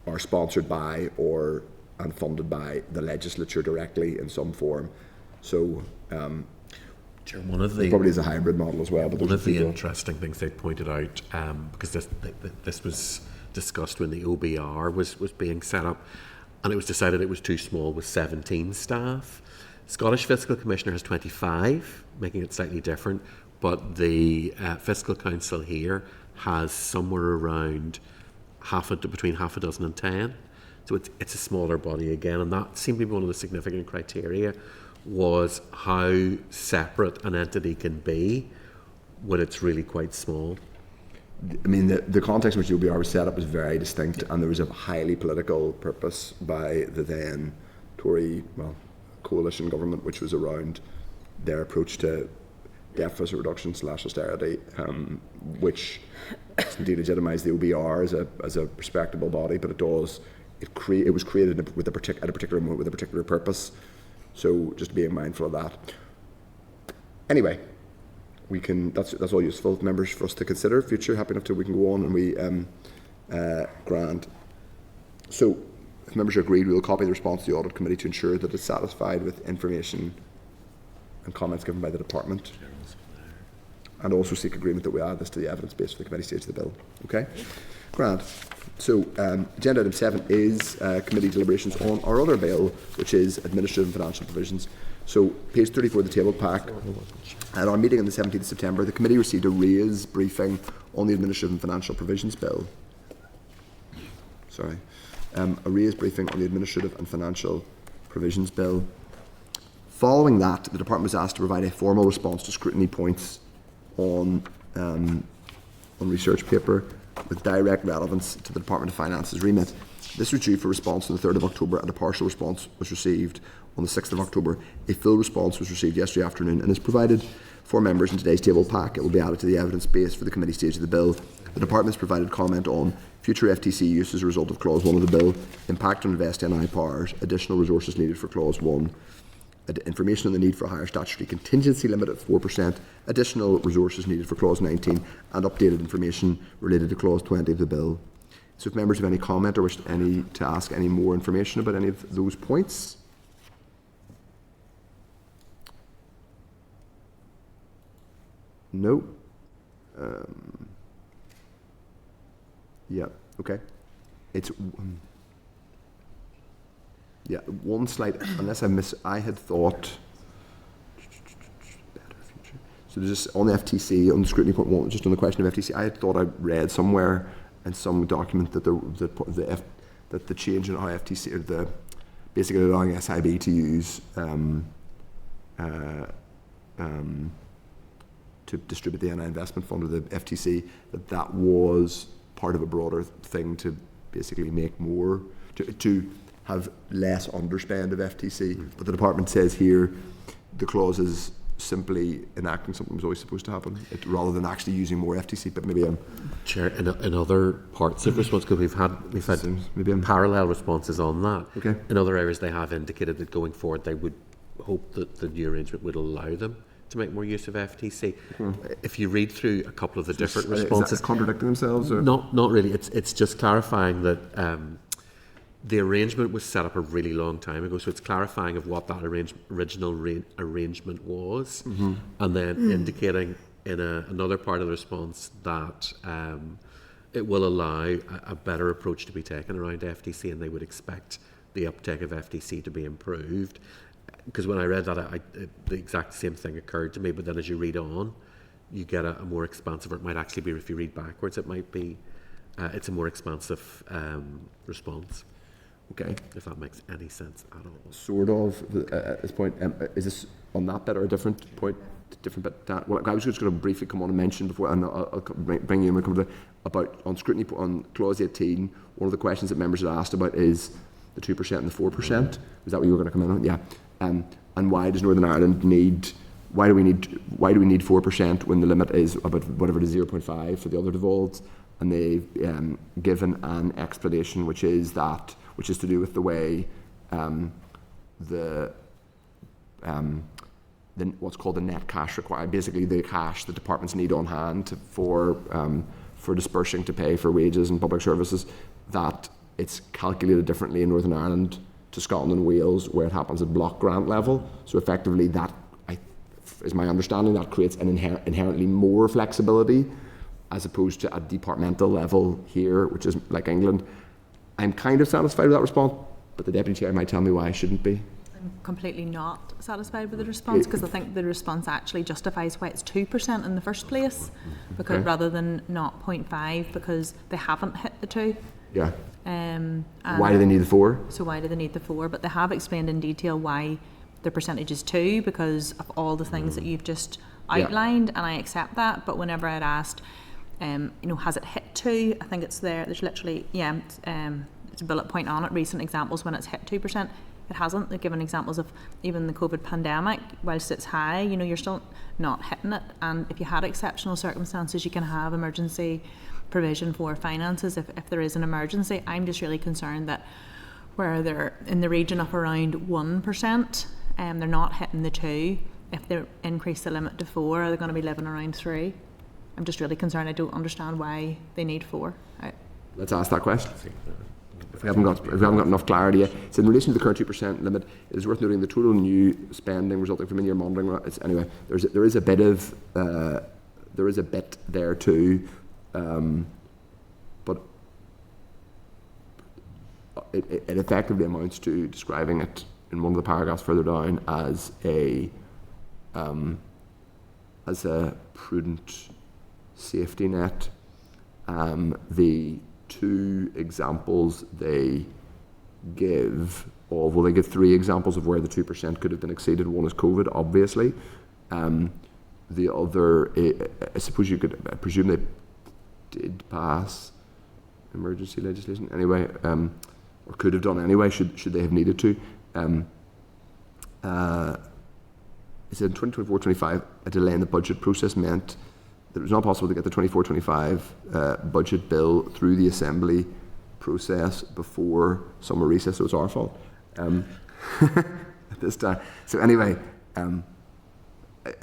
are sponsored by and funded by the legislature directly in some form. So it probably is a hybrid model as well. But one of the interesting things they pointed out, because this was discussed when the OBR was being set up, and it was decided it was too small with 17 staff. Scottish Fiscal Commissioner has 25, making it slightly different, but the Fiscal Council here has somewhere around between half a dozen and 10. So it's a smaller body again, and that seemed to be one of the significant criteria, was how separate an entity can be when it's really quite small. I mean, the context in which the OBR was set up was very distinct, and there was a highly political purpose by the then Tory, coalition government, which was around their approach to deficit reduction / austerity, which indeed legitimised the OBR as a respectable body, but it was created at a particular moment with a particular purpose. So just being mindful of that. Anyway, that's all useful, members, for us to consider. Future, happy enough to we can go on and we grand. So if members are agreed, we will copy the response to the audit committee to ensure that it's satisfied with information and comments given by the department, and also seek agreement that we add this to the evidence base for the committee stage of the bill. Okay? Grand. So, agenda item 7 is committee deliberations on our other bill, which is administrative and financial provisions. So, page 34 of the table pack. At our meeting on the 17th of September, the committee received a raise briefing on the administrative and financial provisions bill. Sorry. A raise briefing on the administrative and financial provisions bill. Following that, the department was asked to provide a formal response to scrutiny points on research paper with direct relevance to the Department of Finance's remit. This was due for response on the 3rd of October, and a partial response was received on the 6th of October. A full response was received yesterday afternoon and is provided for members in today's table pack. It will be added to the evidence base for the committee stage of the bill. The department has provided comment on future FTC use as a result of Clause 1 of the bill, impact on Invest NI powers, additional resources needed for Clause 1, information on the need for a higher statutory contingency limit at 4%, additional resources needed for Clause 19, and updated information related to Clause 20 of the bill. So if members have any comment or wish to ask any more information about any of those points. No. Yeah, okay. It's yeah, one slight, unless I had thought, better future. So there's just on the FTC, on the scrutiny point one, just on the question of FTC, I had thought I read somewhere in some document that that the change in how FTC, or the basically allowing SIB to use to distribute the NI investment fund, or the FTC, that was part of a broader thing to basically make more, to have less underspend of FTC. But the department says here the clause is simply enacting something that was always supposed to happen, rather than actually using more FTC. But maybe Chair, in other parts of response, because we've had maybe parallel responses on that. Okay. In other areas, they have indicated that going forward, they would hope that the new arrangement would allow them to make more use of FTC. If you read through a couple of the different responses, is that contradicting themselves? Or? Not really. It's just clarifying that the arrangement was set up a really long time ago, so it's clarifying of what that original arrangement was, and then indicating in another part of the response that it will allow a better approach to be taken around FTC, and they would expect the uptake of FTC to be improved. Because when I read that, the exact same thing occurred to me, but then as you read on, you get a more expansive, or it might actually be, if you read backwards, it might be, it's a more expansive response. Okay. If that makes any sense at all. Sort of, at this point. Is this on that bit or a different point? Different bit? Well, I was just going to briefly come on and mention before, and I'll bring you in when we come to about on scrutiny on Clause 18. One of the questions that members had asked about is the 2% and the 4%. Is that what you were going to come in on? Yeah. And why does Northern Ireland need? Why do we need 4% when the limit is about whatever it is, 0.5 for the other devolves? And they've given an explanation, which is to do with the way what's called the net cash required, basically the cash that departments need on hand for dispersing to pay for wages and public services, that it's calculated differently in Northern Ireland to Scotland and Wales, where it happens at block grant level. So effectively, that is my understanding, that creates an inherently more flexibility as opposed to a departmental level here, which is like England. I'm kind of satisfied with that response, but the Deputy Chair might tell me why I shouldn't be. I'm completely not satisfied with the response, because I think the response actually justifies why it's 2% in the first place, because rather than 0.5, because they haven't hit the 2. Yeah. Why do they need the 4? So why do they need the 4? But they have explained in detail why the percentage is 2, because of all the things that you've just outlined, and I accept that. But whenever I'd asked, has it hit 2? I think it's there. There's literally, it's a bullet point on it, recent examples when it's hit 2%. It hasn't. They've given examples of even the COVID pandemic, whilst it's high, you're still not hitting it. And if you had exceptional circumstances, you can have emergency provision for finances if there is an emergency. I'm just really concerned that where they're in the region of around 1%, they're not hitting the 2. If they increase the limit to 4, are they going to be living around 3? I'm just really concerned. I don't understand why they need 4. Let's ask that question. if we haven't got enough clarity yet. It's in relation to the current 2% limit. It is worth noting the total new spending resulting from in-year monitoring. Anyway, there is a bit there too, but it effectively amounts to describing it in one of the paragraphs further down as a prudent safety net. The two examples they give they give three examples of where the 2% could have been exceeded. One is COVID, obviously. The other, I suppose you could presume they did pass emergency legislation anyway, or could have done anyway, should they have needed to. It said in 2024-25, a delay in the budget process meant that it was not possible to get the 24-25 budget bill through the Assembly process before summer recess, so it's our fault at this time. So anyway, I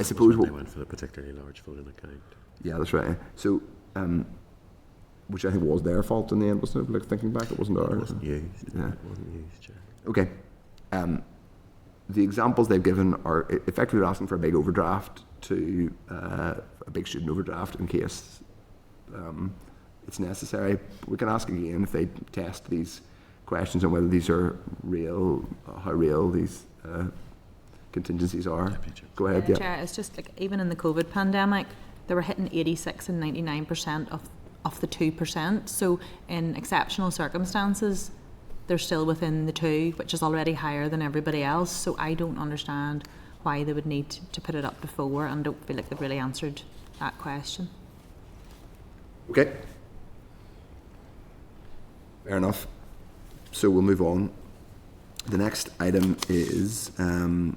suppose they went for the particularly large voting account. Yeah, that's right. So, which I think was their fault in the end, wasn't it? Like thinking back, it wasn't ours. It wasn't used. Yeah. It wasn't used, Chair. Okay. The examples they've given are effectively asking for a big overdraft to a big student overdraft in case it's necessary. We can ask again if they test these questions and whether these are real, how real these contingencies are. Go ahead. Yeah. Chair, it's just like even in the COVID pandemic, they were hitting 86 and 99% of the 2%. So in exceptional circumstances, they're still within the 2, which is already higher than everybody else. So I don't understand why they would need to put it up to 4, and don't feel like they've really answered that question. Okay. Fair enough. So we'll move on. The next item is that's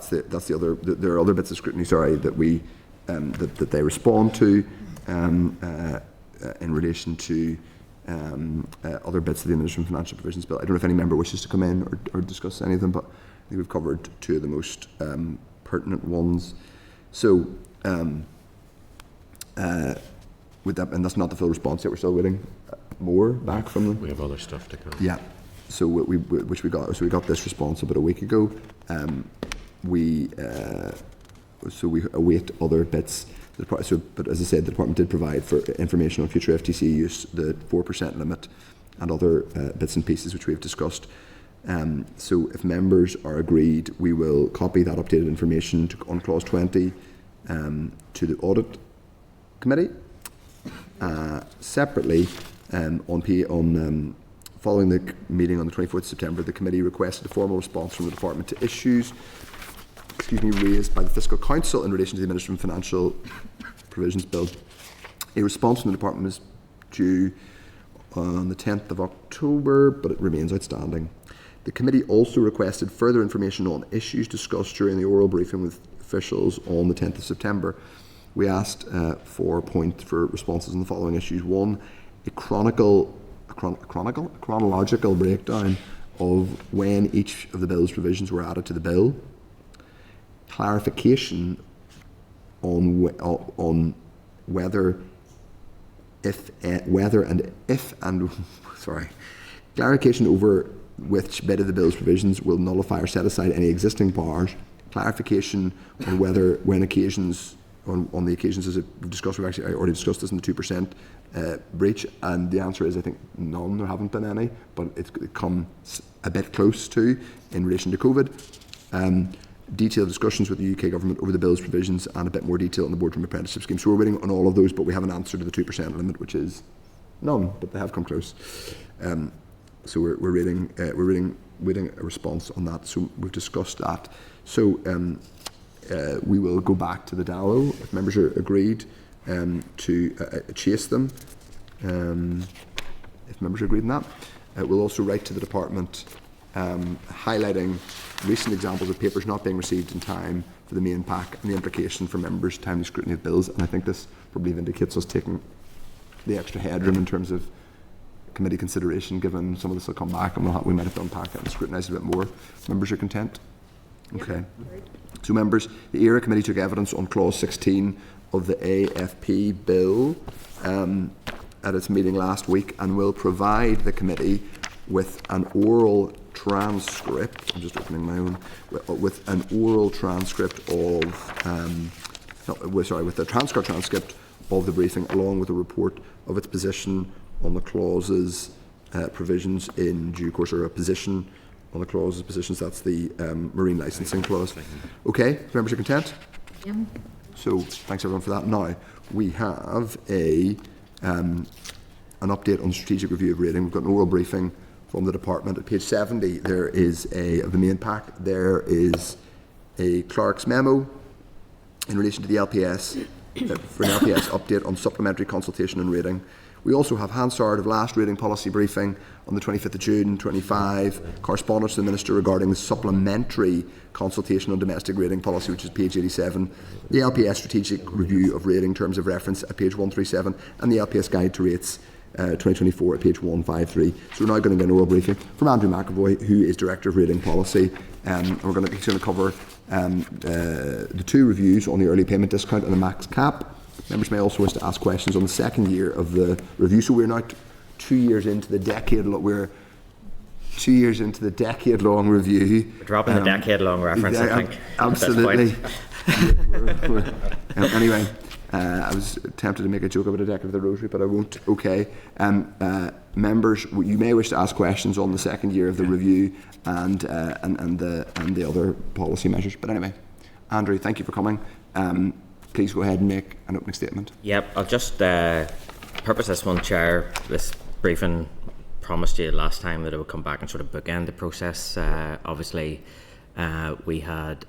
the other. There are other bits of scrutiny. Sorry, that we that they respond to in relation to other bits of the Administration Financial Provisions Bill. I don't know if any member wishes to come in or discuss any of them, but I think we've covered two of the most pertinent ones. So, with that, and that's not the full response yet. We're still waiting more back from them. We have other stuff to come. Yeah. So we got this response about a week ago. We await other bits. But as I said, the department did provide for information on future FTC use, the 4% limit, and other bits and pieces which we have discussed. So if members are agreed, we will copy that updated information on clause 20 to the audit committee. Separately, following the meeting on the 24th September, the committee requested a formal response from the department to issues raised by the Fiscal Council in relation to the Administration Financial Provisions Bill. A response from the department is due on the 10th of October, but it remains outstanding. The committee also requested further information on issues discussed during the oral briefing with officials on the 10th of September. We asked for responses on the following issues. 1, a chronological breakdown of when each of the bill's provisions were added to the bill. Clarification on clarification over which bit of the bill's provisions will nullify or set aside any existing powers. Clarification on whether, when occasions, on the occasions as we've discussed, we've actually already discussed this in the 2% breach, and the answer is I think none. There haven't been any, but it's come a bit close to in relation to COVID. Detailed discussions with the UK government over the bill's provisions, and a bit more detail on the boardroom apprenticeship scheme. So we're waiting on all of those, but we have an answer to the 2% limit, which is none, but they have come close. So we're waiting a response on that. So we've discussed that. So we will go back to the DALO if members are agreed to chase them. If members are agreed on that, we'll also write to the department highlighting recent examples of papers not being received in time for the main pack and the implication for members' timely scrutiny of bills. And I think this probably vindicates us taking the extra headroom in terms of committee consideration, given some of this will come back and we might have to unpack it and scrutinise it a bit more. Members are content? Okay. So members, the ERA committee took evidence on clause 16 of the AFP bill. at its meeting last week and will provide the committee with an oral transcript. I'm just opening my own. With an oral transcript of, with a transcript of the briefing, along with a report of its position on the clauses, provisions in due course, or a position on the clauses, positions. That's the marine licensing clause. Okay, members are content? Yeah. So thanks everyone for that. Now we have an update on strategic review of rating. We've got an oral briefing from the department. At page 70 there is of the main pack, there is a clerk's memo in relation to the LPS, for an LPS update on supplementary consultation and rating. We also have Hansard of last rating policy briefing on the 25th of June 25, correspondence to the Minister regarding the supplementary consultation on domestic rating policy, which is page 87, the LPS strategic review of rating terms of reference at page 137, and the LPS guide to rates 2024 at page 153. So we're now going to get an oral briefing from Andrew McAvoy, who is Director of Rating Policy, and he's going to cover the two reviews on the early payment discount and the max cap. Members may also wish to ask questions on the second year of the review. So we're now 2 years into the decade. We're 2 years into the decade-long review. We're dropping the decade-long reference, I think. Absolutely. Anyway, I was tempted to make a joke about a decade of the rosary, but I won't. Okay. Members, you may wish to ask questions on the second year of the review and the other policy measures. But anyway, Andrew, thank you for coming. Please go ahead and make an opening statement. Yep, I'll just purpose this one, Chair. This briefing promised you last time that it would come back and sort of bookend the process. Obviously, we had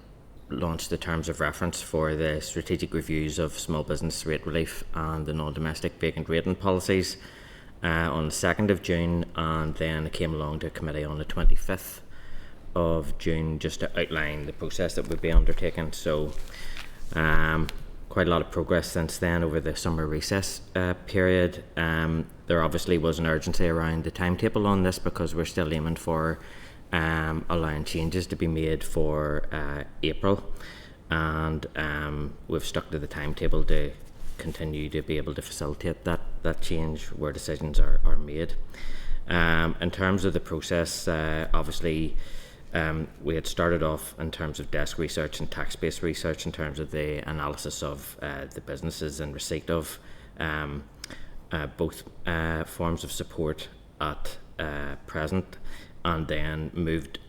launched the terms of reference for the strategic reviews of small business rate relief and the non-domestic vacant rating policies on the 2nd of June, and then it came along to committee on the 25th of June just to outline the process that would be undertaken. So quite a lot of progress since then over the summer recess period. There obviously was an urgency around the timetable on this because we're still aiming for allowing changes to be made for April, and we've stuck to the timetable to continue to be able to facilitate that change where decisions are made. In terms of the process, obviously we had started off in terms of desk research and tax-based research in terms of the analysis of the businesses and receipt of both forms of support at present, and then moved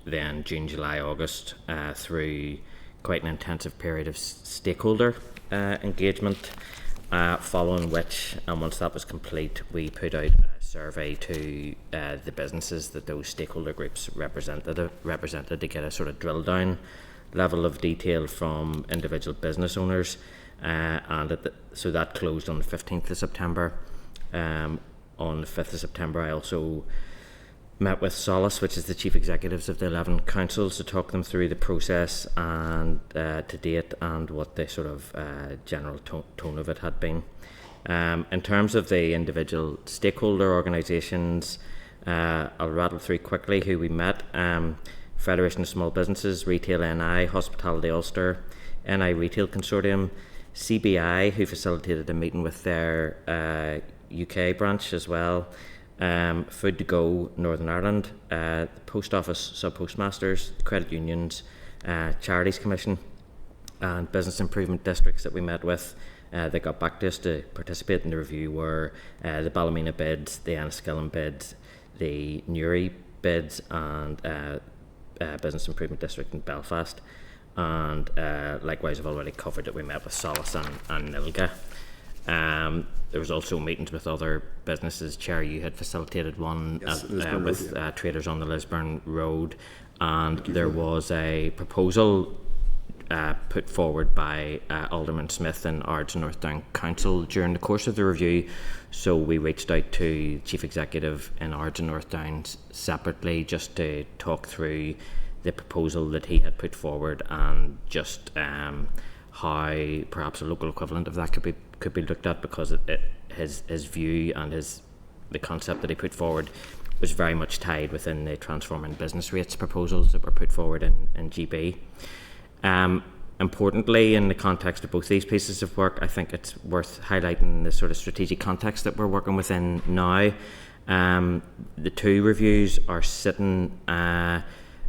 June, July, August through quite an intensive period of stakeholder engagement, following which, and once that was complete, we put out a survey to the businesses that those stakeholder groups represented to get a sort of drill down level of detail from individual business owners, so that closed on the 15th of September. On the 5th of September I also met with Solace, which is the chief executives of the 11 councils, to talk them through the process and to date and what the sort of general tone of it had been. In terms of the individual stakeholder organisations, I'll rattle through quickly who we met. Federation of Small Businesses, Retail NI, Hospitality Ulster, NI Retail Consortium, CBI, who facilitated a meeting with their UK branch as well, Food to Go Northern Ireland, the Post Office Sub-Postmasters, credit unions, Charities Commission and Business Improvement Districts that we met with. They got back to us to participate in the review were the Ballymena bids, the Enniskillen bids, the Newry bids, and Business Improvement District in Belfast. And likewise I've already covered that we met with Solace and Nilga. There was also meetings with other businesses. Chair, you had facilitated one with traders on the Lisburn Road, and there was a proposal put forward by Alderman Smith and Ards and North Down Council during the course of the review. So we reached out to Chief Executive in Ards and North Down separately just to talk through the proposal that he had put forward and just how perhaps a local equivalent of that could be looked at, because his view and the concept that he put forward was very much tied within the transforming business rates proposals that were put forward in GB. Importantly, in the context of both these pieces of work, I think it's worth highlighting the sort of strategic context that we're working within now. The two reviews are sitting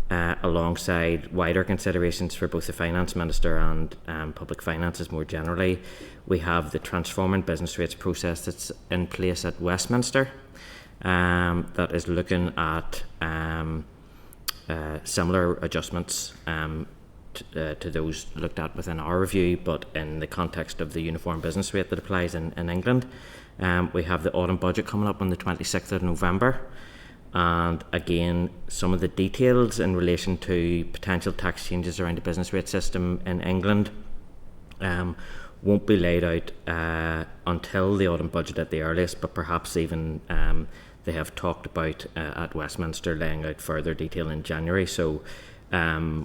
alongside wider considerations for both the Finance Minister and public finances more generally. We have the transforming business rates process that's in place at Westminster that is looking at similar adjustments to those looked at within our review, but in the context of the uniform business rate that applies in England. We have the autumn budget coming up on the 26th of November. And again, some of the details in relation to potential tax changes around the business rate system in England won't be laid out until the autumn budget at the earliest, but perhaps even they have talked about at Westminster laying out further detail in January. So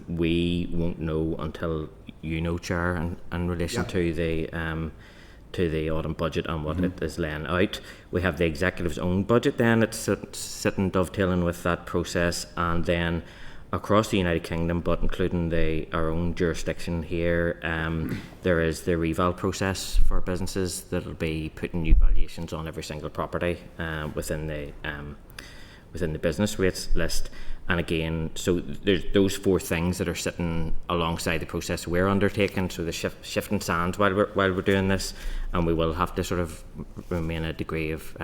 we won't know until you know, Chair, in relation to the autumn budget and what it is laying out. We have the Executive's own budget then, it's sitting dovetailing with that process, and then across the United Kingdom, but including our own jurisdiction here, there is the reval process for businesses that'll be putting new valuations on every single property within the business rates list. And again, so there's those four things that are sitting alongside the process we're undertaking. So the shifting sands while we're doing this, and we will have to sort of remain a degree of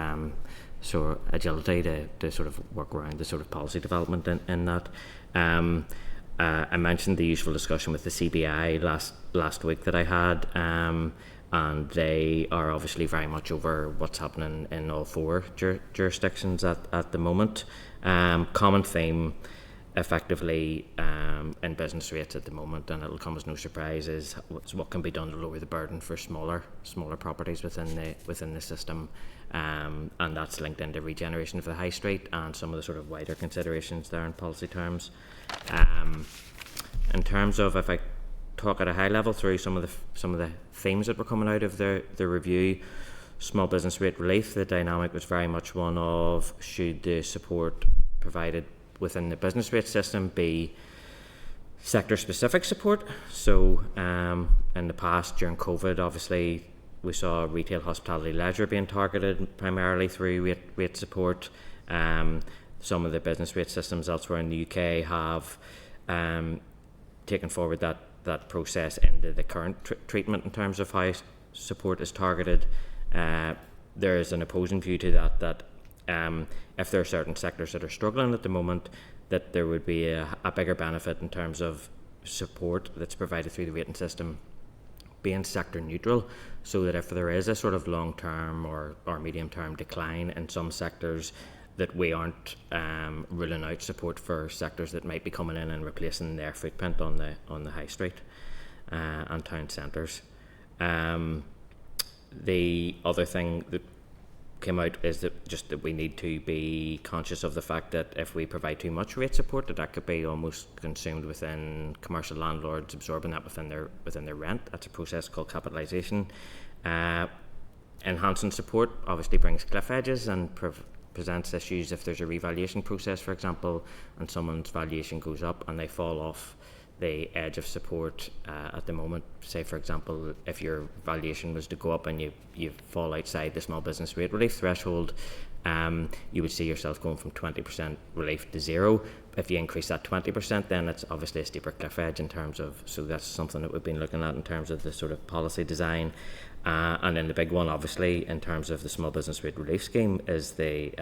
sort of agility to sort of work around the sort of policy development in that. I mentioned the useful discussion with the CBI last week that I had, and they are obviously very much over what's happening in all four jurisdictions at the moment. Common theme effectively in business rates at the moment, and it'll come as no surprise, is what can be done to lower the burden for smaller properties within the system, and that's linked into regeneration of the high street and some of the sort of wider considerations there in policy terms. In terms of, if I talk at a high level through some of the themes that were coming out of the review, small business rate relief, the dynamic was very much one of, should the support provided within the business rate system be sector specific support? So in the past, during COVID, obviously we saw retail, hospitality, leisure being targeted primarily through rate support. Some of the business rate systems elsewhere in the UK have taken forward that process into the current treatment in terms of how support is targeted. There is an opposing view to that if there are certain sectors that are struggling at the moment, that there would be a bigger benefit in terms of support that's provided through the rating system being sector neutral, so that if there is a sort of long-term or medium-term decline in some sectors, that we aren't ruling out support for sectors that might be coming in and replacing their footprint on the high street and town centres. The other thing that came out is that we need to be conscious of the fact that if we provide too much rate support, that could be almost consumed within commercial landlords absorbing that within their rent. That's a process called capitalisation. Enhancing support obviously brings cliff edges and presents issues if there's a revaluation process, for example, and someone's valuation goes up and they fall off the edge of support at the moment. Say, for example, if your valuation was to go up and you fall outside the small business rate relief threshold, you would see yourself going from 20% relief to zero. If you increase that 20%, then it's obviously a steeper cliff edge in terms of, so that's something that we've been looking at in terms of the sort of policy design. And then the big one, obviously, in terms of the small business rate relief scheme, is the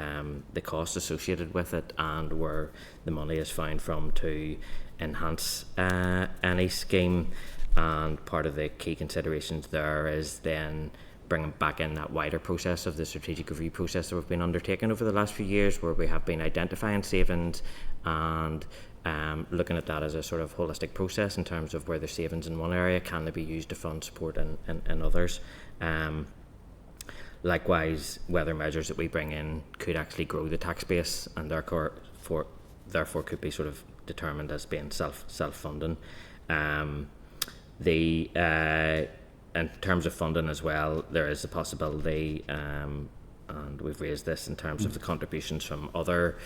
cost associated with it and where the money is found from to enhance any scheme. And part of the key considerations there is then bringing back in that wider process of the strategic review process that we've been undertaking over the last few years, where we have been identifying savings and looking at that as a sort of holistic process in terms of where there's savings in one area, can they be used to fund support in others. Likewise, whether measures that we bring in could actually grow the tax base and therefore could be sort of determined as being self-funding. In terms of funding as well, there is a possibility, and we've raised this in terms of the contributions from other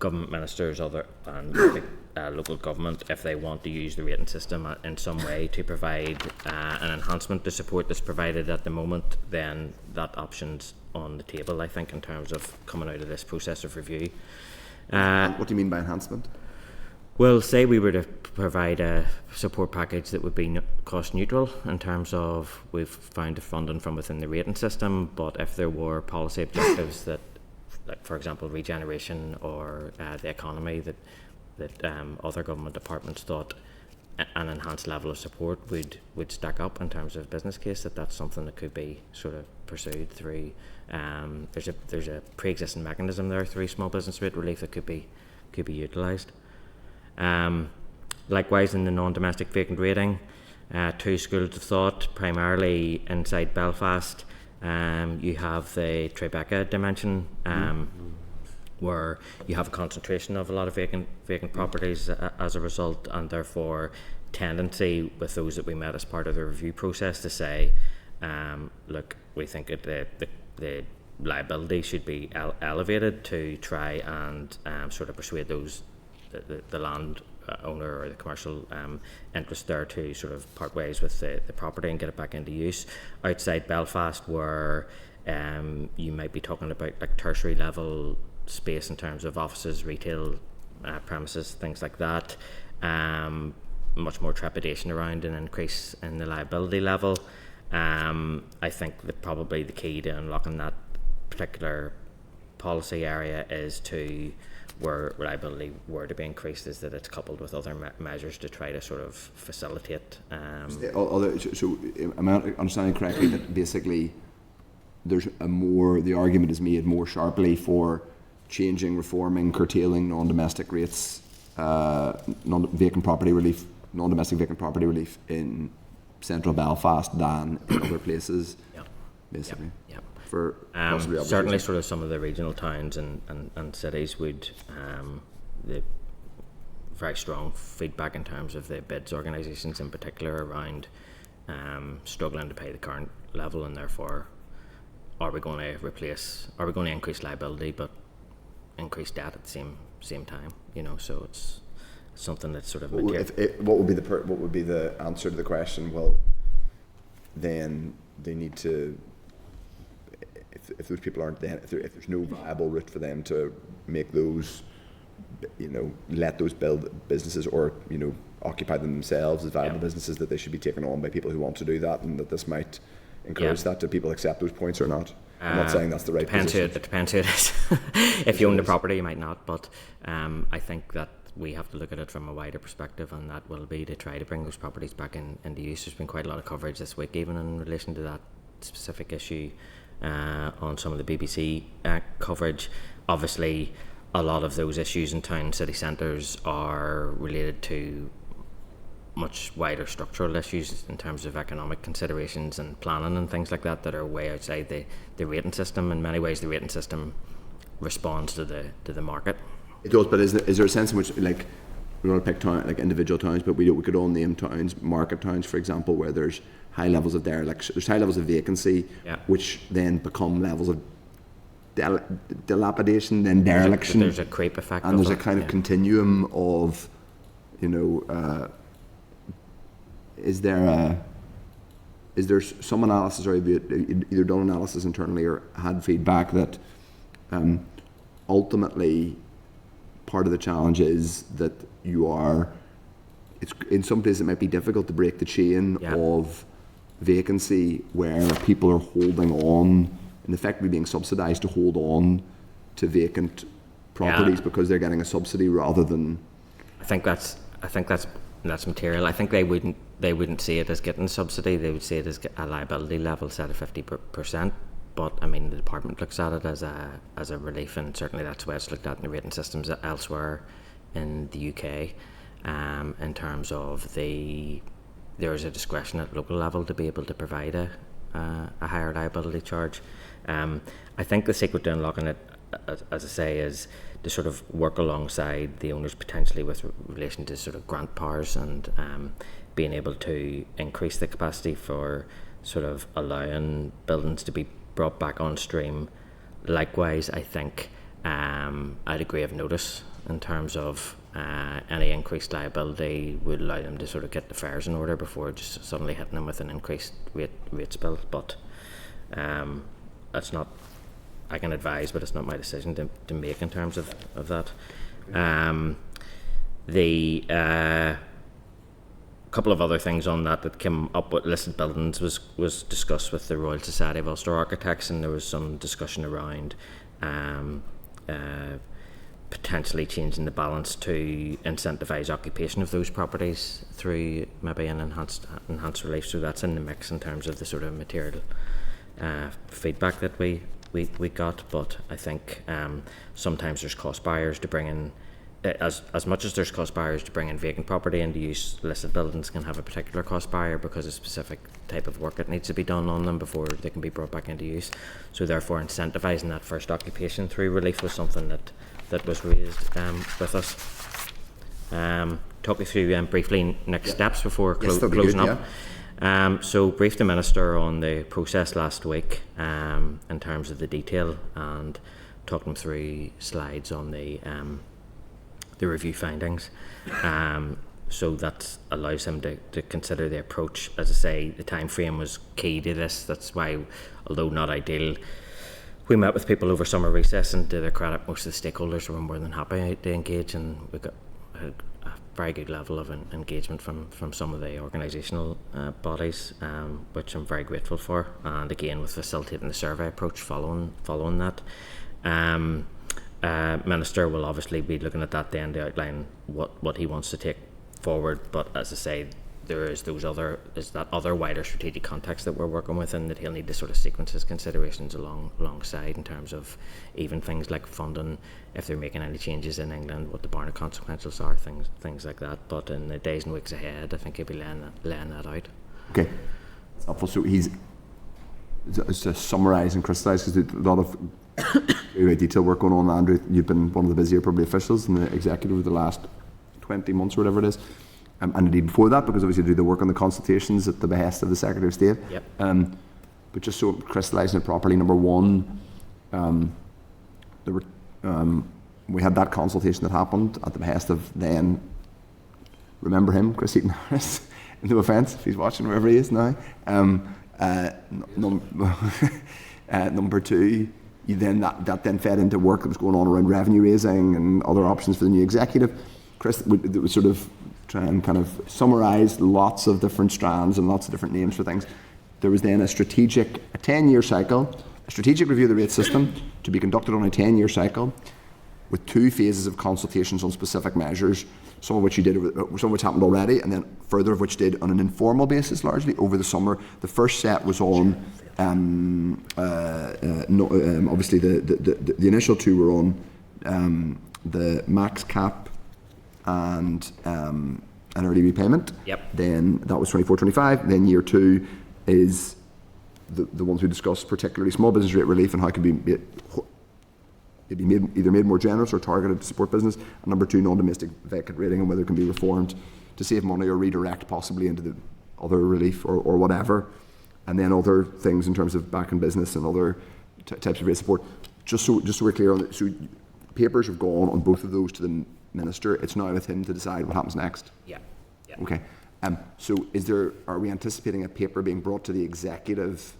government ministers, and local government, if they want to use the rating system in some way to provide an enhancement to support that's provided at the moment, then that option's on the table, I think, in terms of coming out of this process of review. What do you mean by enhancement? Well, say we were to provide a support package that would be cost neutral in terms of we've found the funding from within the rating system, but if there were policy objectives that, like for example, regeneration or the economy, that other government departments thought an enhanced level of support would stack up in terms of business case, that's something that could be sort of pursued through. There's a pre-existing mechanism there through small business rate relief that could be utilised. Likewise, in the non-domestic vacant rating, two schools of thought, primarily inside Belfast. You have the Tribeca dimension, where you have a concentration of a lot of vacant properties as a result, and therefore tendency with those that we met as part of the review process to say, look, we think that the liability should be elevated to try and sort of persuade those the land owner or the commercial interest there to sort of part ways with the property and get it back into use. Outside Belfast, where you might be talking about like tertiary level space in terms of offices, retail premises, things like that, much more trepidation around an increase in the liability level. I think that probably the key to unlocking that particular policy area is to, where reliability were to be increased, is that it's coupled with other measures to try to sort of facilitate. So am I understanding correctly that basically there's the argument is made more sharply for changing, reforming, curtailing non-domestic rates, non-domestic vacant property relief in central Belfast than in other places, basically? Yeah. For certainly sort of some of the regional towns and cities would the very strong feedback in terms of the bids organisations in particular around struggling to pay the current level, and therefore are we going to increase liability but increase debt at the same time, so it's something that's sort of what would be the answer to the question? Well, then they need to, if those people aren't then, if there's no viable route for them to make those, let those build businesses or occupy them themselves as viable businesses, that they should be taken on by people who want to do that, and that this might encourage that. Do people accept those points or not? I'm not saying that's the right position. It depends who it is. If you own the property, you might not, but I think that we have to look at it from a wider perspective, and that will be to try to bring those properties back into use. There's been quite a lot of coverage this week, even in relation to that specific issue, on some of the BBC coverage. Obviously, a lot of those issues in town city centres are related to much wider structural issues in terms of economic considerations and planning and things like that are way outside the rating system. In many ways, the rating system responds to the market. It does, but is there a sense in which, like, we don't pick individual towns, but we could all name towns, market towns, for example, where there's high levels of there's high levels of vacancy, which then become levels of dilapidation, then dereliction. There's a creep effect, and there's a kind of continuum of, is there some analysis, or either done analysis internally or had feedback that ultimately part of the challenge is that it's in some places it might be difficult to break the chain of vacancy where people are holding on and effectively being subsidised to hold on to vacant properties because they're getting a subsidy rather than. I think that's material. I think they wouldn't see it as getting a subsidy. They would see it as a liability level set at 50%. But I mean, the department looks at it as a relief, and certainly that's the way it's looked at in the rating systems elsewhere in the UK. In terms of there is a discretion at local level to be able to provide a higher liability charge. I think the secret to unlocking it, as I say, is to sort of work alongside the owners potentially with relation to sort of grant powers and being able to increase the capacity for sort of allowing buildings to be brought back on stream. Likewise, I think a degree of notice in terms of any increased liability would allow them to sort of get the fares in order before just suddenly hitting them with an increased rates bill. But that's not, I can advise, but it's not my decision to make in terms of that. The couple of other things on that came up with listed buildings was discussed with the Royal Society of Ulster Architects, and there was some discussion around potentially changing the balance to incentivise occupation of those properties through maybe an enhanced relief. So that's in the mix in terms of the sort of material feedback that we got. But I think sometimes there's cost barriers to bring in, as much as there's cost barriers to bring in vacant property into use, listed buildings can have a particular cost barrier because of specific type of work that needs to be done on them before they can be brought back into use. So therefore incentivising that first occupation through relief was something that was raised with us. Talk you through briefly next steps before closing up. So briefed the Minister on the process last week in terms of the detail, and talked him through slides on the review findings. So that allows him to consider the approach. As I say, the time frame was key to this. That's why, although not ideal, we met with people over summer recess, and to their credit, most of the stakeholders were more than happy to engage, and we got a very good level of engagement from some of the organisational bodies, which I'm very grateful for, and again with facilitating the survey approach following that. Minister will obviously be looking at that then to outline what he wants to take forward, but as I say, there is that other wider strategic context that we're working with, and that he'll need to sort of sequence his considerations alongside in terms of even things like funding, if they're making any changes in England, what the Barnett consequences are, things like that. But in the days and weeks ahead, I think he'll be laying that out. Okay, that's helpful. So he's to summarise and crystallise, because there's a lot of very detailed work going on. Andrew, you've been one of the busier probably officials in the executive over the last 20 months or whatever it is. And indeed before that, because obviously you do the work on the consultations at the behest of the Secretary of State. Yep. But just so crystallising it properly, number one, there were we had that consultation that happened at the behest of then, remember him, Chris Eaton Harris, no offence if he's watching wherever he is now. Number two, you then that then fed into work that was going on around revenue raising and other options for the new executive. Chris, it was sort of try and kind of summarise lots of different strands and lots of different names for things. There was then a 10-year cycle, a strategic review of the rate system to be conducted on a 10-year cycle with 2 phases of consultations on specific measures, some of which some of which happened already, and then further of which did on an informal basis largely over the summer. The first set was on, obviously the initial 2 were on the max cap and an early repayment. Yep. Then that was 24-25. Then year 2 is the ones we discussed, particularly small business rate relief and how it can be either made more generous or targeted to support business. And number 2, non-domestic vacant rating and whether it can be reformed to save money or redirect possibly into the other relief or whatever. And then other things in terms of back in business and other types of rate support. Just so we're clear on it. So papers have gone on both of those to the Minister. It's now with him to decide what happens next. Yeah. Okay. So are we anticipating a paper being brought to the executive?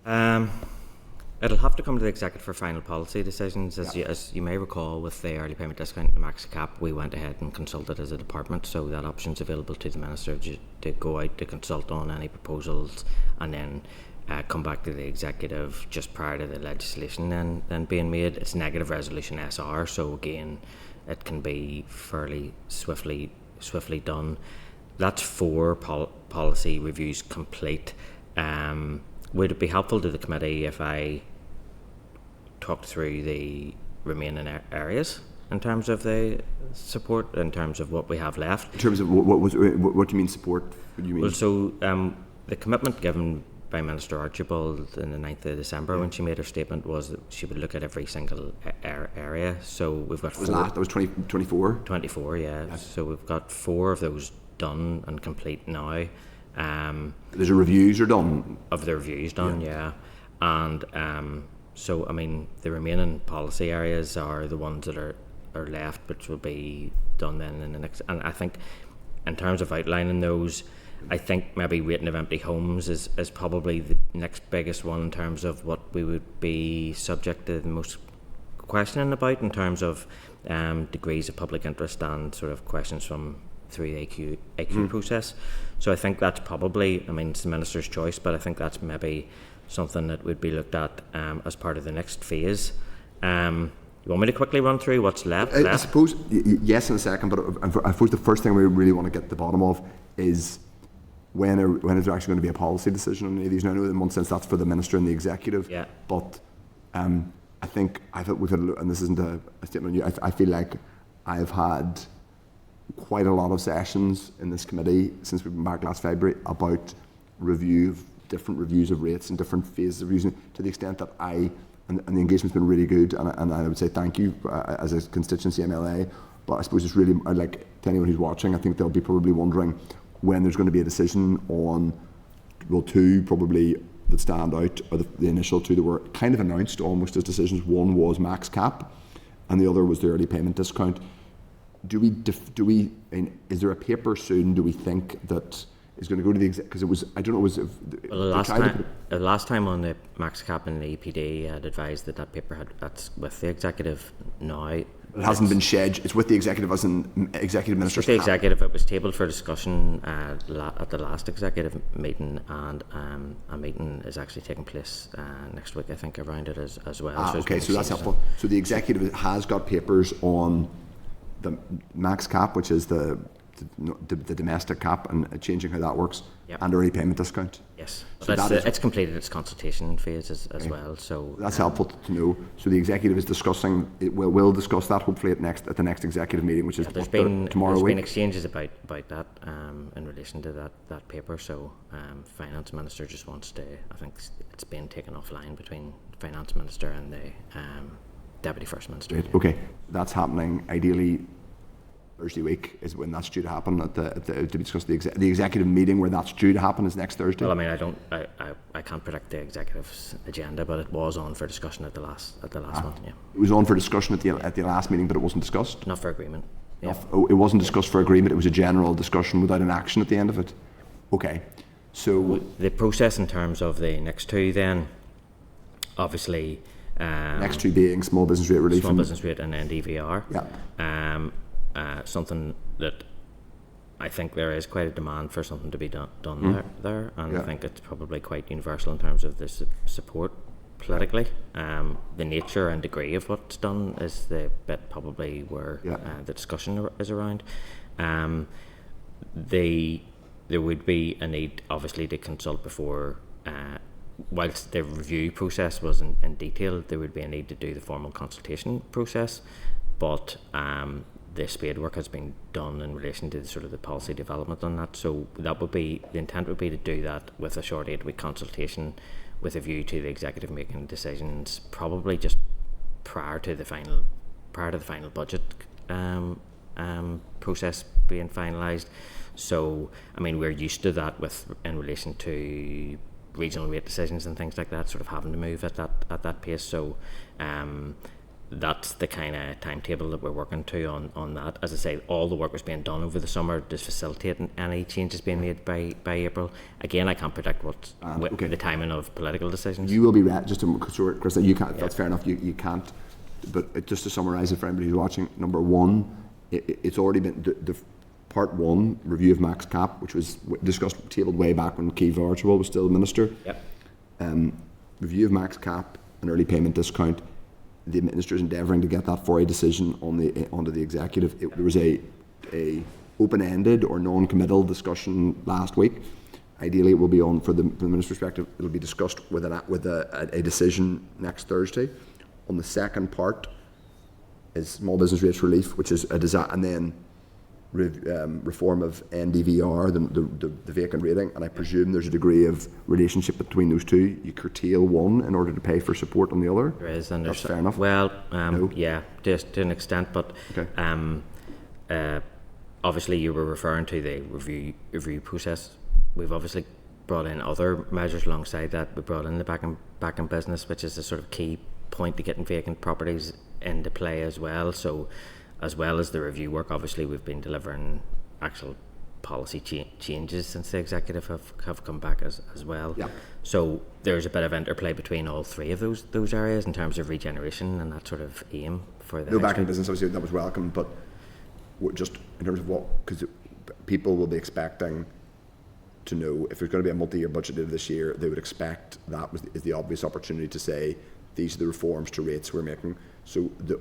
It'll have to come to the executive for final policy decisions. As you may recall, with the early payment discount and the max cap, we went ahead and consulted as a department, so that option's available to the Minister to go out to consult on any proposals and then come back to the executive just prior to the legislation then being made. It's negative resolution SR, so again, it can be fairly swiftly done. That's 4 policy reviews complete. Would it be helpful to the committee if I talked through the remaining areas in terms of the support, in terms of what we have left? In terms of what do you mean support? What do you mean? Well, so the commitment given by Minister Archibald on the 9th of December when she made her statement was that she would look at every single area. So we've got 4. That was 24? 24, yeah. Yes. So we've got 4 of those done and complete now. There's reviews are done? Of the reviews done, yeah. And so, I mean, the remaining policy areas are the ones that are are left, which will be done then in the next. And I think, in terms of outlining those, I think maybe rating of empty homes is probably the next biggest one in terms of what we would be subject to the most questioning about in terms of degrees of public interest and sort of questions through the AQ process. So I think that's probably, I mean, it's the Minister's choice, but I think that's maybe something that would be looked at as part of the next phase. You want me to quickly run through what's left? I suppose, yes, in a second, but I suppose the first thing we really want to get to the bottom of is when is there actually going to be a policy decision on any of these? Now, I know in one sense that's for the Minister and the Executive, Yeah. but I think we've had, and this isn't a statement on you, I feel like I've had quite a lot of sessions in this committee since we've been back last February about different reviews of rates and different phases of reviews, to the extent that and the engagement's been really good, and I would say thank you as a constituency MLA, but I suppose it's really, like, to anyone who's watching, I think they'll be probably wondering when there's going to be a decision on, well, two probably that stand out, or the initial two that were kind of announced almost as decisions. One was max cap, and the other was the early payment discount. Is there a paper soon, do we think, that is going to go to the because it was, I don't know, the last time on the max cap in the EPD had advised that paper that's with the Executive now. It hasn't been scheduled. It's with the Executive, as in Executive Minister's. With the Executive, it was tabled for discussion at the last Executive meeting, and a meeting is actually taking place next week, I think, around it as well. Okay, so that's helpful. So the Executive has got papers on the max cap, which is the domestic cap, and changing how that works, Yep. and early payment discount. Yes, So it's completed its consultation phase as well. So that's helpful to know. So the Executive is discussing. We'll discuss that hopefully at the next Executive meeting, which is tomorrow there's week. been exchanges about that in relation to that paper. So Finance Minister just wants to. I think it's been taken offline between Finance Minister and the Deputy First Minister. Right. Okay, that's happening ideally. Thursday week is when that's due to happen. To discuss the Executive meeting where that's due to happen is next Thursday. Well, I mean, I can't predict the Executive's agenda, but it was on for discussion at the last one. Yeah, it was on for discussion at the last meeting, but it wasn't discussed. not for agreement. Yeah. It wasn't discussed for agreement. It was a general discussion without an action at the end of it. Okay, so The process in terms of the next two, then, obviously, next two being small business rate relief. small business rate and NDVR. Yeah. Something that I think there is quite a demand for something to be done there, and Yeah. I think it's probably quite universal in terms of the support politically. The nature and degree of what's done is the bit probably where the discussion is around. There would be a need, obviously, to consult before. Whilst the review process was in detail, there would be a need to do the formal consultation process, but the spade work has been done in relation to the policy development on that. So that would be the intent, would be to do that with a short 8-week consultation, with a view to the Executive making decisions probably just prior to the final budget process being finalised. So I mean, we're used to that in relation to regional rate decisions and things like that, sort of having to move at that pace. So that's the kind of timetable that we're working to on that. As I say, all the work was being done over the summer to facilitate any changes being made by April. Again, I can't predict what's the timing of political decisions. You will be ready, just to, Chris, you can't, that's fair enough, you can't, but just to summarise it for everybody who's watching, number one, it's already been, the part one, review of max cap, which was tabled way back when Keith Archibald was still Minister. Yep. Review of max cap and early payment discount. The Minister is endeavouring to get that for a decision onto the Executive. There was a open-ended or non-committal discussion last week. Ideally, it will be on, from the Minister's perspective, it will be discussed with a decision next Thursday. On the second part is small business rates relief, which is a design, and then reform of NDVR, the vacant rating, and I presume there's a degree of relationship between those two. You curtail one in order to pay for support on the other. There is, and that's fair enough. Well, No? yeah, just to an extent, but Okay. obviously you were referring to the review process. We've obviously brought in other measures alongside that. We brought in the back in business, which is a sort of key point to getting vacant properties into play as well. So as well as the review work, obviously we've been delivering actual policy changes since the executive have come back as well. Yeah. So there's a bit of interplay between all three of those areas in terms of regeneration and that sort of aim for the No, back in business, obviously that was welcome, but just in terms of what, because people will be expecting to know if there's going to be a multi-year budget later this year, they would expect that is the obvious opportunity to say these are the reforms to rates we're making. So the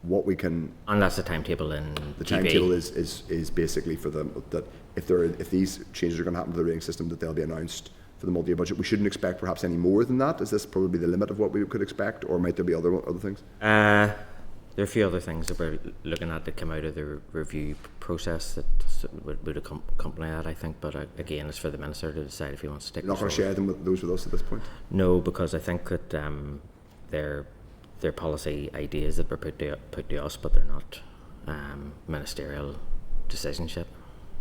what we can, and that's the timetable in the GB. timetable is basically for them that if these changes are going to happen to the rating system, that they'll be announced for the multi-year budget. We shouldn't expect perhaps any more than that. Is this probably the limit of what we could expect, or might there be other things? There are a few other things that we're looking at that come out of the review process that would accompany that, I think. But again, it's for the minister to decide if he wants to take. You're not going to share them with us at this point? No, because I think that they're policy ideas that were put to us, but they're not ministerial decisions yet.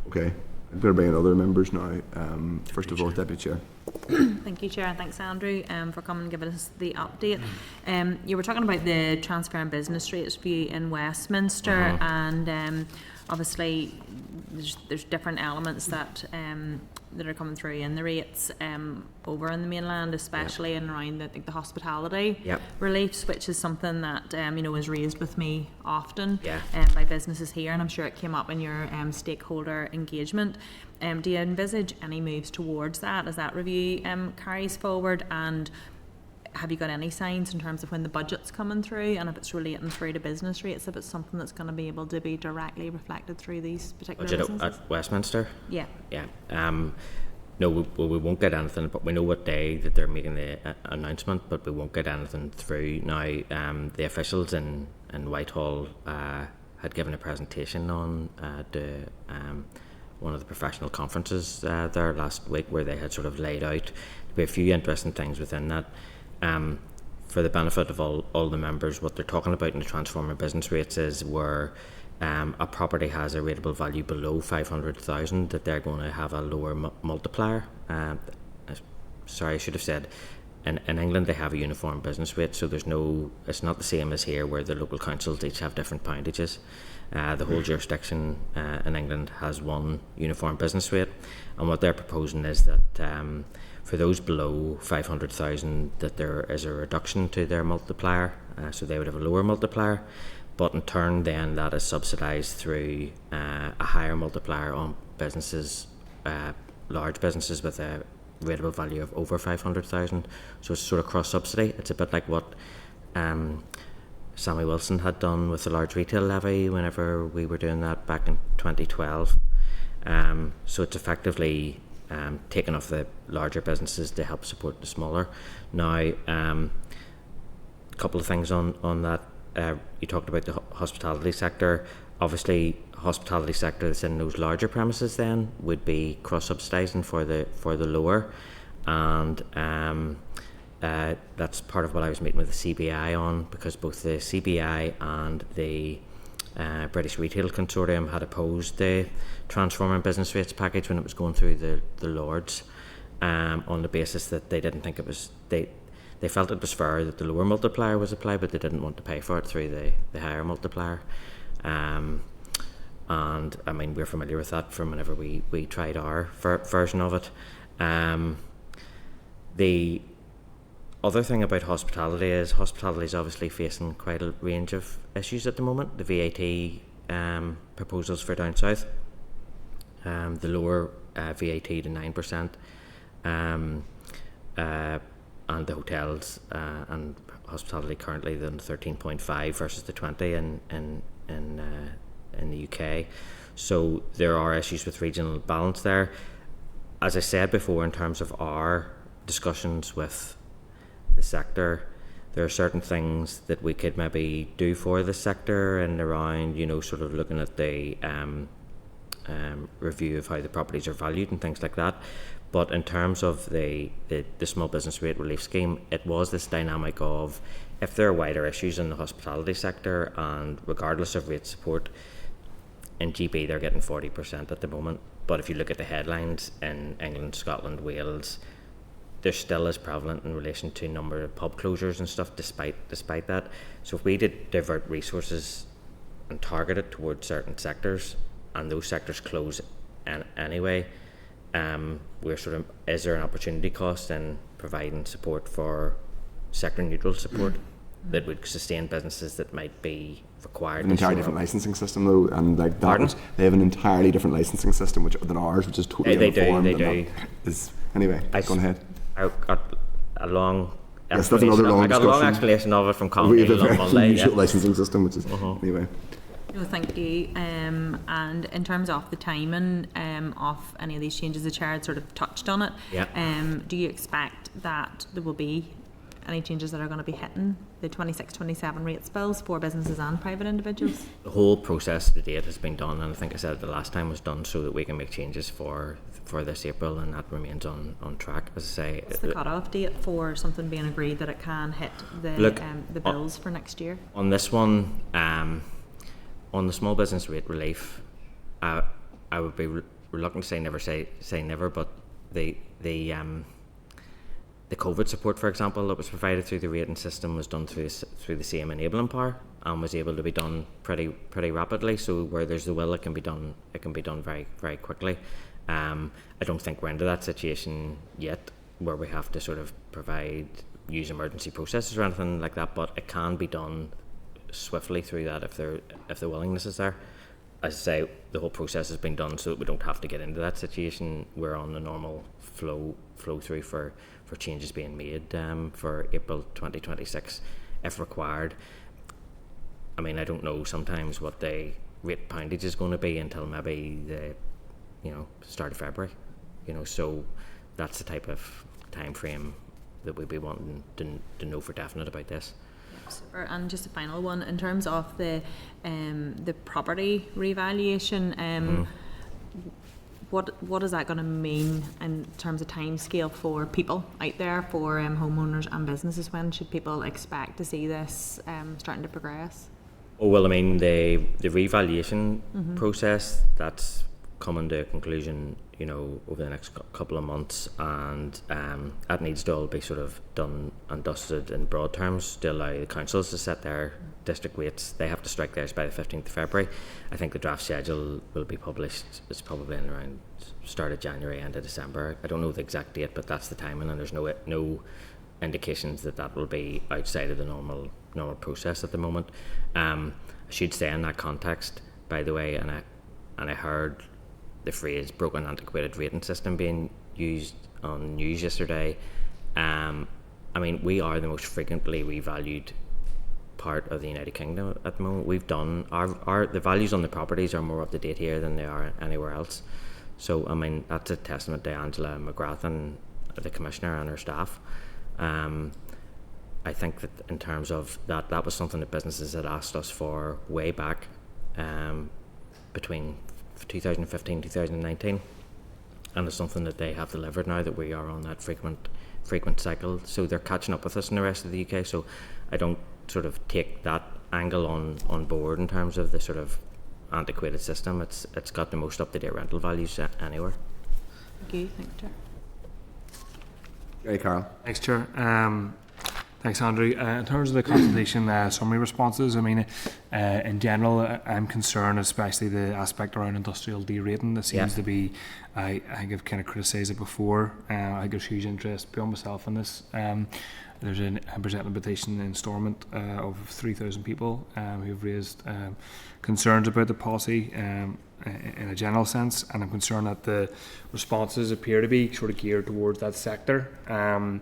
Okay. I'm going to bring in other members now. First of all, Deputy Chair. Thank you, Chair, and thanks, Andrew, for coming and giving us the update. You were talking about the transfer and business rates review in Westminster, and obviously there's different elements that are coming through in the rates over in the mainland, especially in around the hospitality reliefs, which is something that is raised with me often by businesses here, and I'm sure it came up in your stakeholder engagement. Do you envisage any moves towards that as that review carries forward, and have you got any signs in terms of when the budget's coming through, and if it's relating through to business rates, if it's something that's going to be able to be directly reflected through these particular budget businesses? at Westminster? Yeah. No, we won't get anything, but we know what day that they're making the announcement, but we won't get anything through. Now, the officials in Whitehall had given a presentation on one of the professional conferences there last week, where they had sort of laid out to be a few interesting things within that. For the benefit of all the members, what they're talking about in the transformer business rates is where a property has a rateable value below 500,000, that they're going to have a lower multiplier. Sorry, I should have said, in England they have a uniform business rate, so it's not the same as here where the local councils each have different poundages. The whole jurisdiction in England has one uniform business rate, and what they're proposing is that for those below 500,000 that there is a reduction to their multiplier, so they would have a lower multiplier, but in turn then that is subsidised through a higher multiplier on businesses, large businesses with a rateable value of over 500,000. So it's sort of cross subsidy. It's a bit like what Sammy Wilson had done with the large retail levy whenever we were doing that back in 2012. So it's effectively taken off the larger businesses to help support the smaller. Now, a couple of things on that. You talked about the hospitality sector. Obviously, hospitality sector that's in those larger premises then would be cross-subsidising for the lower, and that's part of what I was meeting with the CBI on, because both the CBI and the British Retail Consortium had opposed the transforming business rates package when it was going through the Lords, on the basis that they didn't think it was they felt it was fair that the lower multiplier was applied, but they didn't want to pay for it through the higher multiplier. And I mean, we're familiar with that from whenever we tried our version of it. The other thing about hospitality is obviously facing quite a range of issues at the moment. The VAT proposals for down south, the lower VAT to 9%, and the hotels and hospitality currently the 13.5 versus the 20 in the UK. So there are issues with regional balance there. As I said before, in terms of our discussions with the sector, there are certain things that we could maybe do for the sector and around, sort of looking at the review of how the properties are valued and things like that. But in terms of the small business rate relief scheme, it was this dynamic of, if there are wider issues in the hospitality sector, and regardless of rate support, in GB they're getting 40% at the moment. But if you look at the headlines in England, Scotland, Wales, they're still as prevalent in relation to number of pub closures and stuff despite that. So if we did divert resources and targeted towards certain sectors, and those sectors close anyway, we're sort of, is there an opportunity cost in providing support for sector neutral support that would sustain businesses that might be required? An entirely different licensing system though, and like that Pardon? they have an entirely different licensing system than ours, which is totally They do, uninformed, they and do. that is, anyway, go on ahead. I got a long Yes, that's another long I got a long discussion. explanation of it from We Colin have a Neal on very Monday. unusual Yeah. licensing system, which is anyway. No, thank you. And in terms of the timing of any of these changes, the chair had sort of touched on it. Yeah. Do you expect that there will be any changes that are going to be hitting the 26-27 rates bills for businesses and private individuals? The whole process to date has been done, and I think I said the last time was done so that we can make changes for this April, and that remains on track. As I say, What's the cut-off date for something being agreed that it can hit the bills for next year? on this one, on the small business rate relief, I would be reluctant to say never, but the COVID support, for example, that was provided through the rating system was done through the same enabling power and was able to be done pretty rapidly. So where there's the will, it can be done very, very quickly. I don't think we're into that situation yet where we have to sort of use emergency processes or anything like that, but it can be done swiftly through that if the willingness is there. As I say, the whole process has been done so that we don't have to get into that situation. We're on the normal flow through for changes being made for April 2026 if required. I mean, I don't know sometimes what the rate poundage is going to be until maybe the start of February, so that's the type of time frame that we'd be wanting to know for definite about this. Super. And just a final one, in terms of the property revaluation, what is that going to mean in terms of time scale for people out there, for homeowners and businesses? When should people expect to see this starting to progress? Oh, well, I mean, the revaluation process, that's coming to a conclusion, over the next couple of months, and that needs to all be sort of done and dusted in broad terms to allow the councils to set their district rates. They have to strike theirs by the 15th of February. I think the draft schedule will be published, it's probably in around start of January, end of December. I don't know the exact date, but that's the timing, and there's no indications that will be outside of the normal process at the moment. I should say in that context, by the way, and I heard the phrase broken antiquated rating system being used on news yesterday. I mean, we are the most frequently revalued part of the United Kingdom at the moment. We've done the values on the properties are more up to date here than they are anywhere else. So I mean, that's a testament to Angela McGrath and the Commissioner and her staff. I think that in terms of that was something that businesses had asked us for way back between 2015 2019, and it's something that they have delivered now that we are on that frequent cycle. So they're catching up with us in the rest of the UK. So I don't sort of take that angle on board in terms of the sort of antiquated system. It's got the most up-to-date rental values anywhere. Thank you. Thanks, Chair. Hey, Carl. Thanks, Chair. Thanks, Andrew. In terms of the consultation summary responses, I mean, in general, I'm concerned, especially the aspect around industrial derating. There seems to be, I think I've kind of criticised it before. I think there's huge interest beyond myself in this. There's a presenting petition in Stormont of 3,000 people who've raised concerns about the policy in a general sense, and I'm concerned that the responses appear to be sort of geared towards that sector. And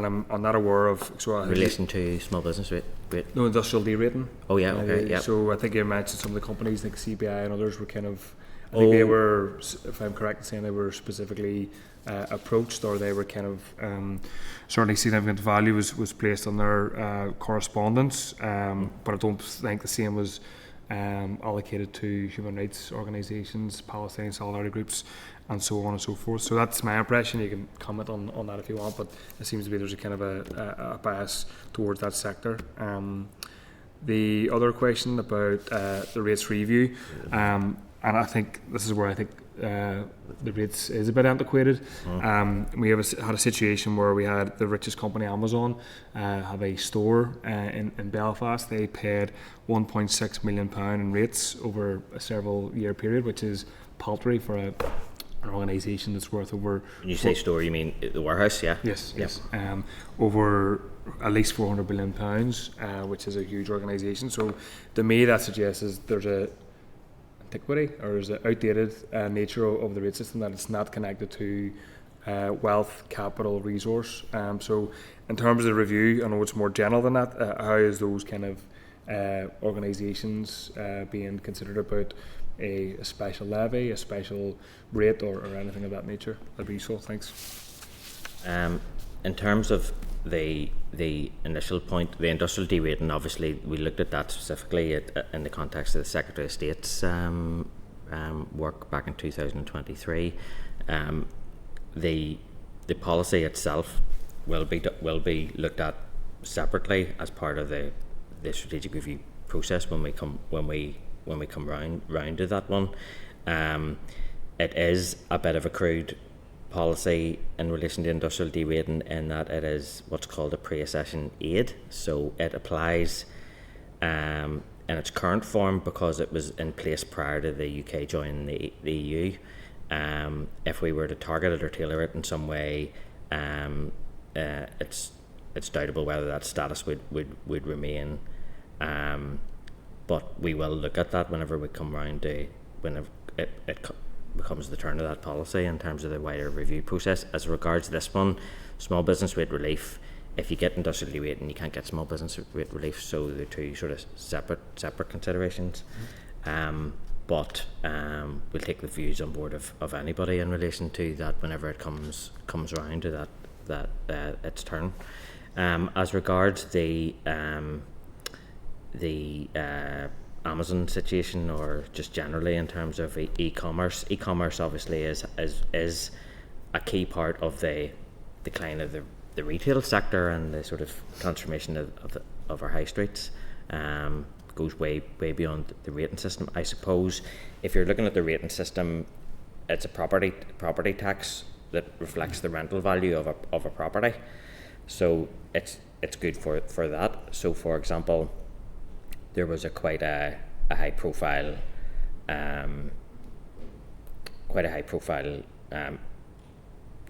I'm not aware of In relation to small business rate. No, industrial derating. Oh yeah, okay, yeah. So I think you mentioned some of the companies like CBI and others were kind of, I think they were, if I'm correct in saying, they were specifically approached, or they were kind of certainly significant value was placed on their correspondence, but I don't think the same was allocated to human rights organisations, Palestinian solidarity groups, and so on and so forth. So that's my impression. You can comment on that if you want, but it seems to be there's a kind of a bias towards that sector. The other question about the rates review, and I think this is where I think the rates is a bit antiquated. We have had a situation where we had the richest company, Amazon, have a store in Belfast. They paid £1.6 million in rates over a several year period, which is paltry for an organisation that's worth over... When you say store, you mean the warehouse, yeah? Yes, yes. Over at least £400 billion, which is a huge organisation. So to me, that suggests is there's a antiquity or there's an outdated nature of the rate system, that it's not connected to wealth, capital, resource. So in terms of the review, I know it's more general than that. How is those kind of organisations being considered about a special levy, a special rate, or anything of that nature? That'd be useful. Thanks. In terms of the initial point, the industrial derating, obviously we looked at that specifically in the context of the Secretary of State's work back in 2023. The policy itself will be looked at separately as part of the strategic review process when we come round to that one. It is a bit of a crude policy in relation to industrial derating, in that it is what's called a pre-accession aid. So it applies in its current form because it was in place prior to the UK joining the EU. If we were to target it or tailor it in some way, it's doubtable whether that status would remain. But we will look at that whenever we come round to whenever it becomes the turn of that policy in terms of the wider review process. As regards this one, small business rate relief, if you get industrial derating, you can't get small business rate relief, so they're two sort of separate considerations. But we'll take the views on board of anybody in relation to that whenever it comes round to that its turn. As regards the Amazon situation, or just generally in terms of e-commerce obviously is a key part of the decline of the retail sector and the sort of transformation of our high streets. Goes way beyond the rating system. I suppose if you're looking at the rating system, it's a property tax that reflects the rental value of a property, so it's good for that. So for example, there was quite a high profile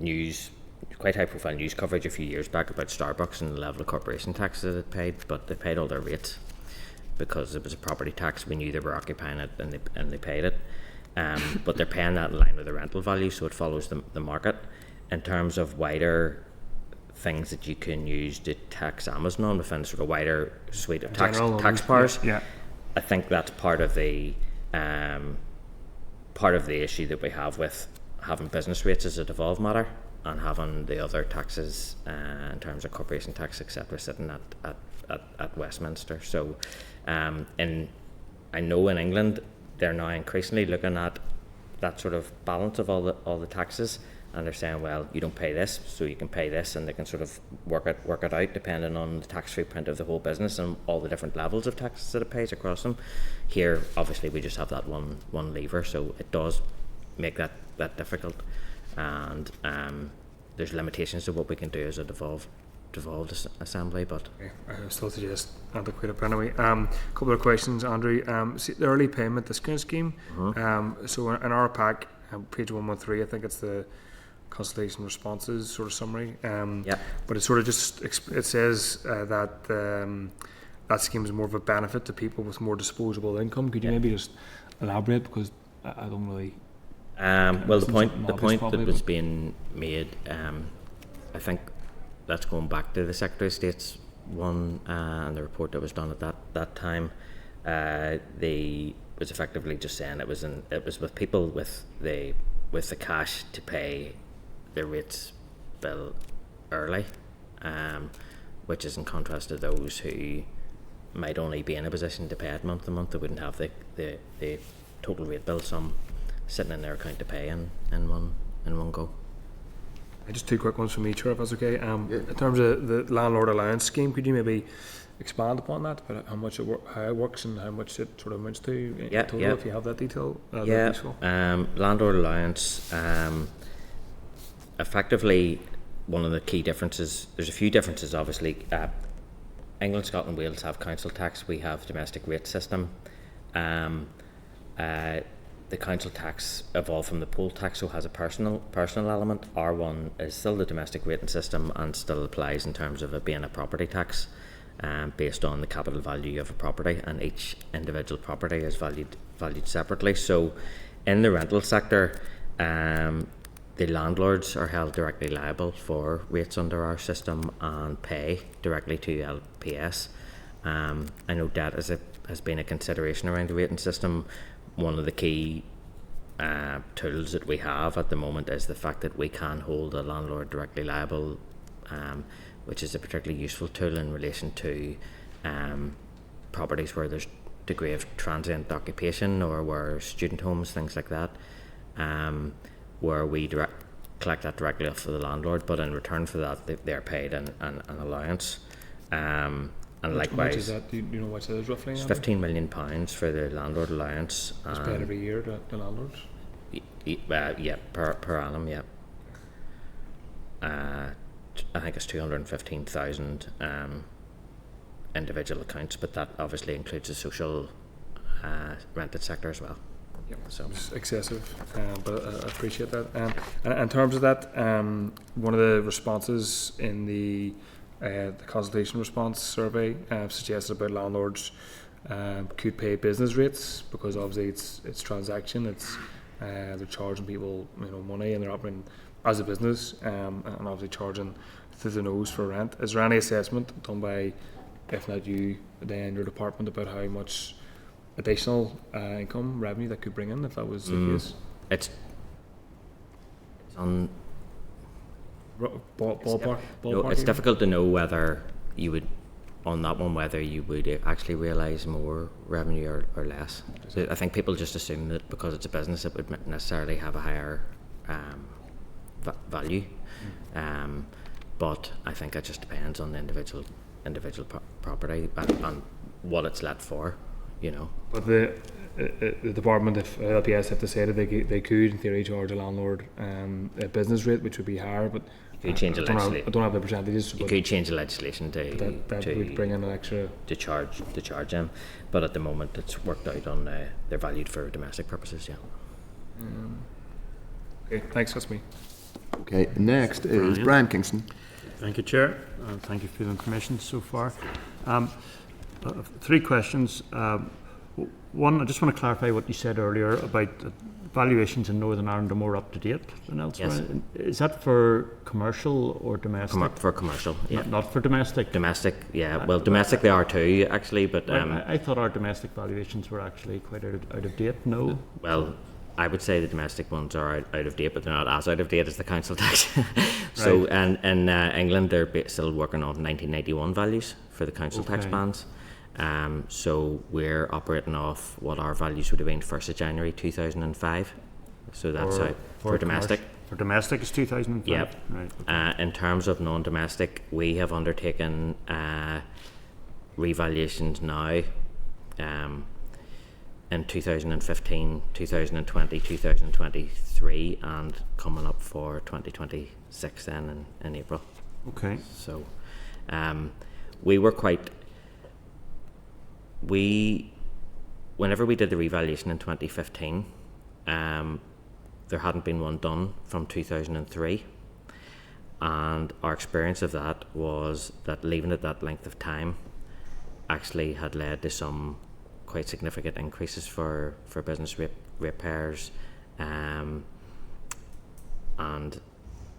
news coverage a few years back about Starbucks and the level of corporation tax that it paid, but they paid all their rates because it was a property tax. We knew they were occupying it, and they paid it. But they're paying that in line with the rental value, so it follows the market. In terms of wider things that you can use to tax Amazon on within sort of wider suite of taxpayers, I think that's part of the issue that we have with having business rates as a devolved matter and having the other taxes in terms of corporation tax, etc., sitting at Westminster. So I know in England they're now increasingly looking at that sort of balance of all the taxes, and they're saying, well, you don't pay this, so you can pay this, and they can sort of work it out depending on the tax footprint of the whole business and all the different levels of taxes that it pays across them. Here, obviously, we just have that one lever, so it does make that difficult, and there's limitations to what we can do as a devolved assembly. But I still suggest antiquated. But anyway, a couple of questions, Andrew. See, the early payment discount scheme. So in our pack, page 113, I think it's the consultation responses sort of summary. But it sort of just it says that that scheme is more of a benefit to people with more disposable income. Could you maybe just elaborate, because I don't really. Well, the point that was being made, I think that's going back to the Secretary of State's one and the report that was done at that time. They was effectively just saying it was with people with the cash to pay their rates bill early, which is in contrast to those who might only be in a position to pay it month to month. They wouldn't have the total rate bill sum sitting in their account to pay in one go. Just two quick ones from me, Chair, if that's okay. In terms of the landlord alliance scheme, could you maybe expand upon that, about how much how it works and how much it sort of amounts to in total, if you have that detail? That'd be useful. Landlord alliance, effectively, one of the key differences, there's a few differences obviously. England, Scotland, Wales have council tax, we have domestic rate system. The council tax evolved from the poll tax, so has a personal element. Our one is still the domestic rating system and still applies in terms of it being a property tax, based on the capital value of a property, and each individual property is valued separately. So in the rental sector, the landlords are held directly liable for rates under our system and pay directly to LPS. I know debt has been a consideration around the rating system. One of the key tools that we have at the moment is the fact that we can hold a landlord directly liable, which is a particularly useful tool in relation to properties where there's degree of transient occupation, or where student homes, things like that, where we collect that directly off of the landlord, but in return for that they're paid an allowance. And likewise, how much is that? Do you know what it is roughly? It's £15 million for the landlord allowance. It's paid every year to the landlords? Yeah, per annum, yeah. I think it's 215,000 individual accounts, but that obviously includes the social rented sector as well. Yep, so it's excessive, but I appreciate that. And in terms of that, one of the responses in the consultation response survey suggested about landlords could pay business rates, because obviously it's transaction, they're charging people money, and they're operating as a business, and obviously charging through the nose for rent. Is there any assessment done by, if not you, then your department, about how much additional income revenue that could bring in if that was the case? It's on ballpark. No, it's difficult to know whether you would, on that one, whether you would actually realise more revenue or less. So I think people just assume that because it's a business it would necessarily have a higher value, but I think it just depends on the individual property and what it's let for, But the department, if LPS have decided they could in theory charge a landlord a business rate which would be higher, but you could change the legislation. I don't have the percentages. You could change the legislation that would bring in an extra to charge them, but at the moment it's worked out on they're valued for domestic purposes. Yeah. Okay, thanks. That's me. Okay, next is Brian Kingston. Thank you, Chair. Thank you for the information so far. Three questions. One, I just want to clarify what you said earlier about valuations in Northern Ireland are more up to date than elsewhere. Yes. Is that for commercial or domestic? For commercial, yeah. Not for domestic? Domestic, yeah. Well, domestic they are too, actually, but... I thought our domestic valuations were actually quite out of date. No? Well, I would say the domestic ones are out of date, but they're not as out of date as the council tax. So, Right. and in England, they're still working on 1991 values for the council tax bands. So we're operating off what our values would have been 1st of January 2005. So that's how for domestic. For domestic is 2005. Yep. Right. In terms of non-domestic, we have undertaken revaluations now in 2015, 2020, 2023, and coming up for 2026 then in April. Okay. So we were quite... whenever we did the revaluation in 2015, there hadn't been one done from 2003, and our experience of that was that leaving it that length of time actually had led to some quite significant increases for business repairs, and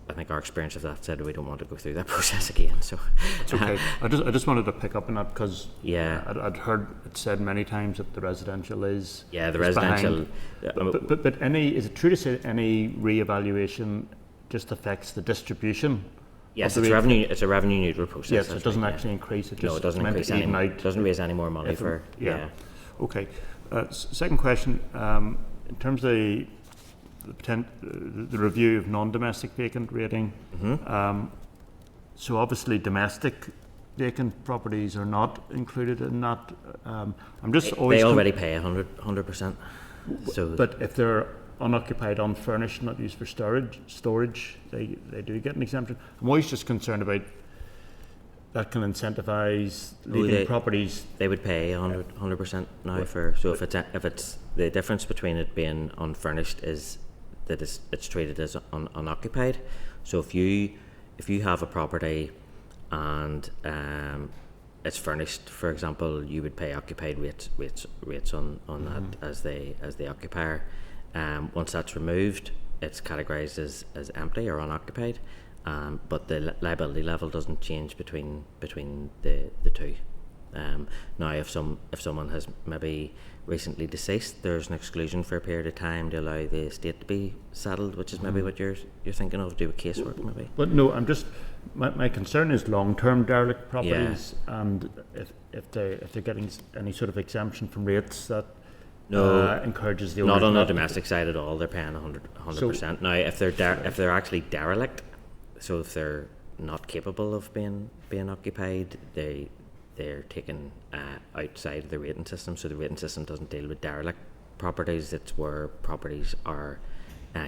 I think our experience of that said we don't want to go through that process again. So it's okay. I just wanted to pick up on that because yeah, I'd heard it said many times that the residential is the residential. But is it true to say any reevaluation just affects the distribution? Yes, it's revenue. It's a revenue neutral process. Yes, it doesn't actually increase. It just no, it doesn't increase any. It doesn't raise any more money for. Yeah. Okay. Second question. In terms of the the review of non-domestic vacant rating. So obviously domestic vacant properties are not included in that. I'm just always They already pay 100%. So, but if they're unoccupied, unfurnished, not used for storage, they do get an exemption. I'm always just concerned about that can incentivise leaving properties. they would pay 100% now for. So if it's the difference between it being unfurnished is that it's treated as unoccupied. So if you have a property and it's furnished, for example, you would pay occupied rates on that as the occupier. Once that's removed, it's categorised as empty or unoccupied, but the liability level doesn't change between the two. Now, if someone has maybe recently deceased, there's an exclusion for a period of time to allow the estate to be settled, which is maybe what you're thinking of, do with casework maybe. But no, I'm just my concern is long-term derelict properties, and if they're getting any sort of exemption from rates that encourages the not owner on the not domestic side at all. They're paying 100%. Now, if they're actually derelict, so if they're not capable of being occupied, they're taken outside of the rating system. So the rating system doesn't deal with derelict properties. It's where properties are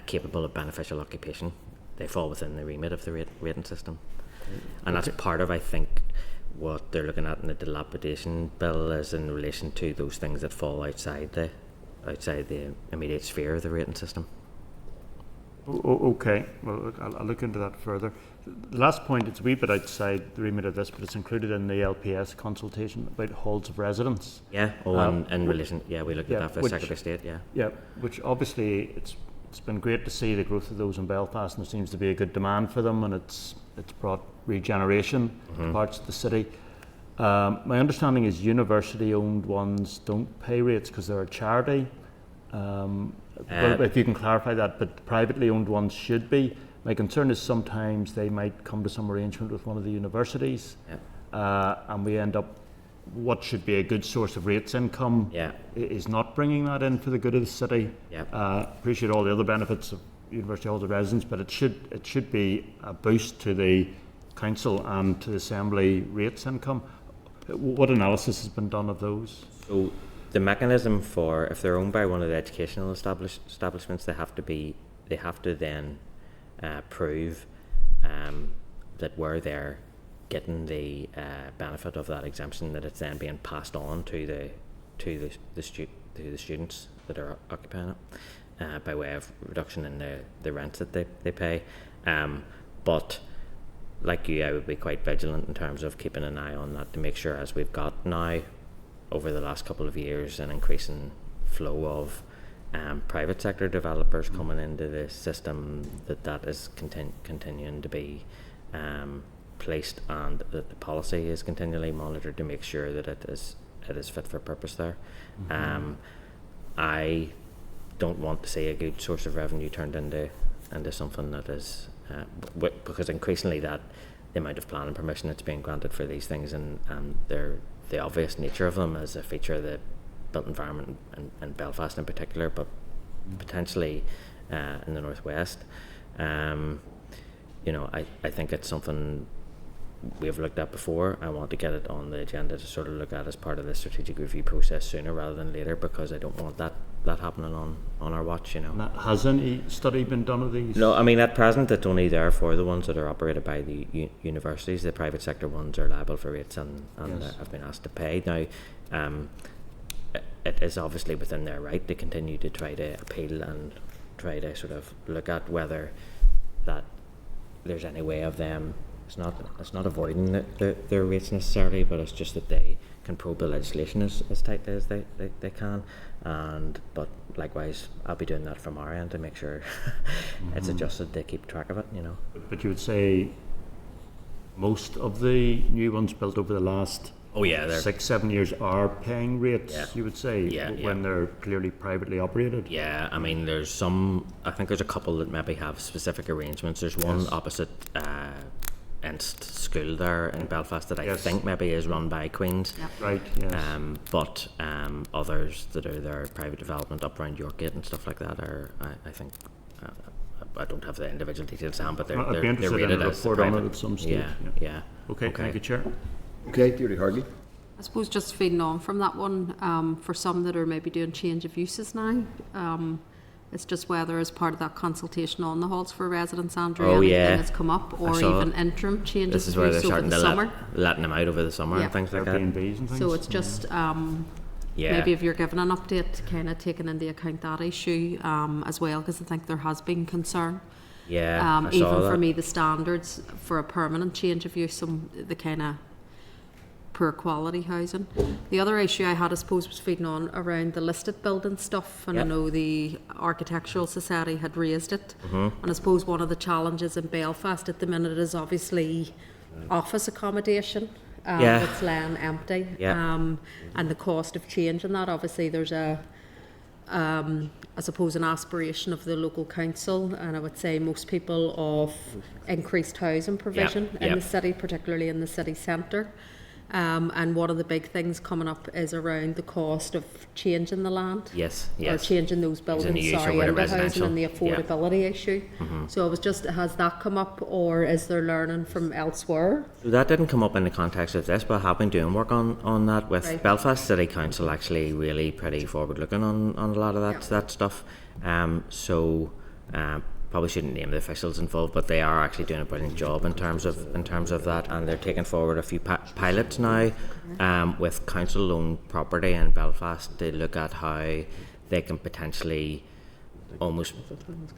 capable of beneficial occupation. They fall within the remit of the rating system, and that's part of, I think, what they're looking at in the dilapidation bill is in relation to those things that fall outside the immediate sphere of the rating system. Okay, well, I'll look into that further. The last point, it's a wee bit outside the remit of this, but it's included in the LPS consultation about halls of residence. Yeah, in relation, we looked at that for the Secretary of State, Yeah, which obviously it's been great to see the growth of those in Belfast, and there seems to be a good demand for them, and it's brought regeneration to parts of the city. My understanding is university-owned ones don't pay rates because they're a charity. But if you can clarify that, but privately owned ones should be. My concern is sometimes they might come to some arrangement with one of the universities, and we end up what should be a good source of rates income is not bringing that in for the good of the city. Appreciate all the other benefits of university halls of residence, but it should be a boost to the council and to the assembly rates income. What analysis has been done of those? So the mechanism for, if they're owned by one of the educational establishments, they have to then prove that where they're getting the benefit of that exemption, that it's then being passed on to the students that are occupying it by way of reduction in the rent that they pay. But like you, I would be quite vigilant in terms of keeping an eye on that to make sure, as we've got now over the last couple of years, an increasing flow of private sector developers coming into the system, that is continuing to be placed, and that the policy is continually monitored to make sure that it is fit for purpose there. I don't want to see a good source of revenue turned into something that is because increasingly that the amount of planning permission that's being granted for these things and the obvious nature of them as a feature of the built environment in Belfast in particular, but potentially in the northwest. I think it's something we've looked at before. I want to get it on the agenda to sort of look at as part of the strategic review process sooner rather than later, because I don't want that happening on our watch. Has any study been done of these? No, I mean, at present it's only there for the ones that are operated by the universities. The private sector ones are liable for rates and have been asked to pay. Now, it is obviously within their right to continue to try to appeal and try to sort of look at whether that there's any way of them. It's not avoiding their rates necessarily, but it's just that they can probe the legislation as tightly as they can. But likewise, I'll be doing that from our end to make sure it's adjusted to keep track of it. But you would say most of the new ones built over the last 6-7 years are paying rates. You would say when they're clearly privately operated. Yeah, I mean, there's some. I think there's a couple that maybe have specific arrangements. There's one opposite Enst school there in Belfast that I think maybe is run by Queen's. Right. Yes. But others that are their private development up around Yorkgate and stuff like that are, I think, I don't have the individual details to hand, but I'd be they're interested in rated a as the report on private. it at some stage. Yeah. Okay, thank you, Chair. Okay, Deirdre Hargey. I suppose just feeding on from that one, for some that are maybe doing change of uses now, it's just whether as part of that consultation on the halls for residents, Andrew, Oh, anything yeah. has come up, or saw even interim changes This is of where they're use over starting the to summer. letting them out over the summer Yeah. and things like that. Airbnbs and things. So it's just Yeah. maybe if you're giving an update, kind of taking into account that issue as well, because I think there has been concern. Yeah, I saw Even that. for me, the standards for a permanent change of use, the kind of poor quality housing. The other issue I had, I suppose, was feeding on around the listed building stuff, and I Yep. know the Architectural Society had raised it. Mm-hmm. And I suppose one of the challenges in Belfast at the minute is obviously office accommodation. Yeah. It's laying empty. Yeah. And the cost of changing that, obviously there's I suppose an aspiration of the local council, and I would say most people, of increased housing provision in yep. the city, particularly in the city centre. And one of the big things coming up is around the cost of changing the land. Yes, Or yes. changing those buildings, use sorry, over to in the housing residential. and the Yeah. affordability issue. So it was just, has that come up, or is there learning from elsewhere? So that didn't come up in the context of this, but I have been doing work on that with Right. Belfast City Council, actually really pretty forward looking on a lot of that stuff. Probably shouldn't name the officials involved, but they are actually doing a brilliant job in terms of that, and they're taking forward a few pilots now with council owned property in Belfast to look at how they can potentially almost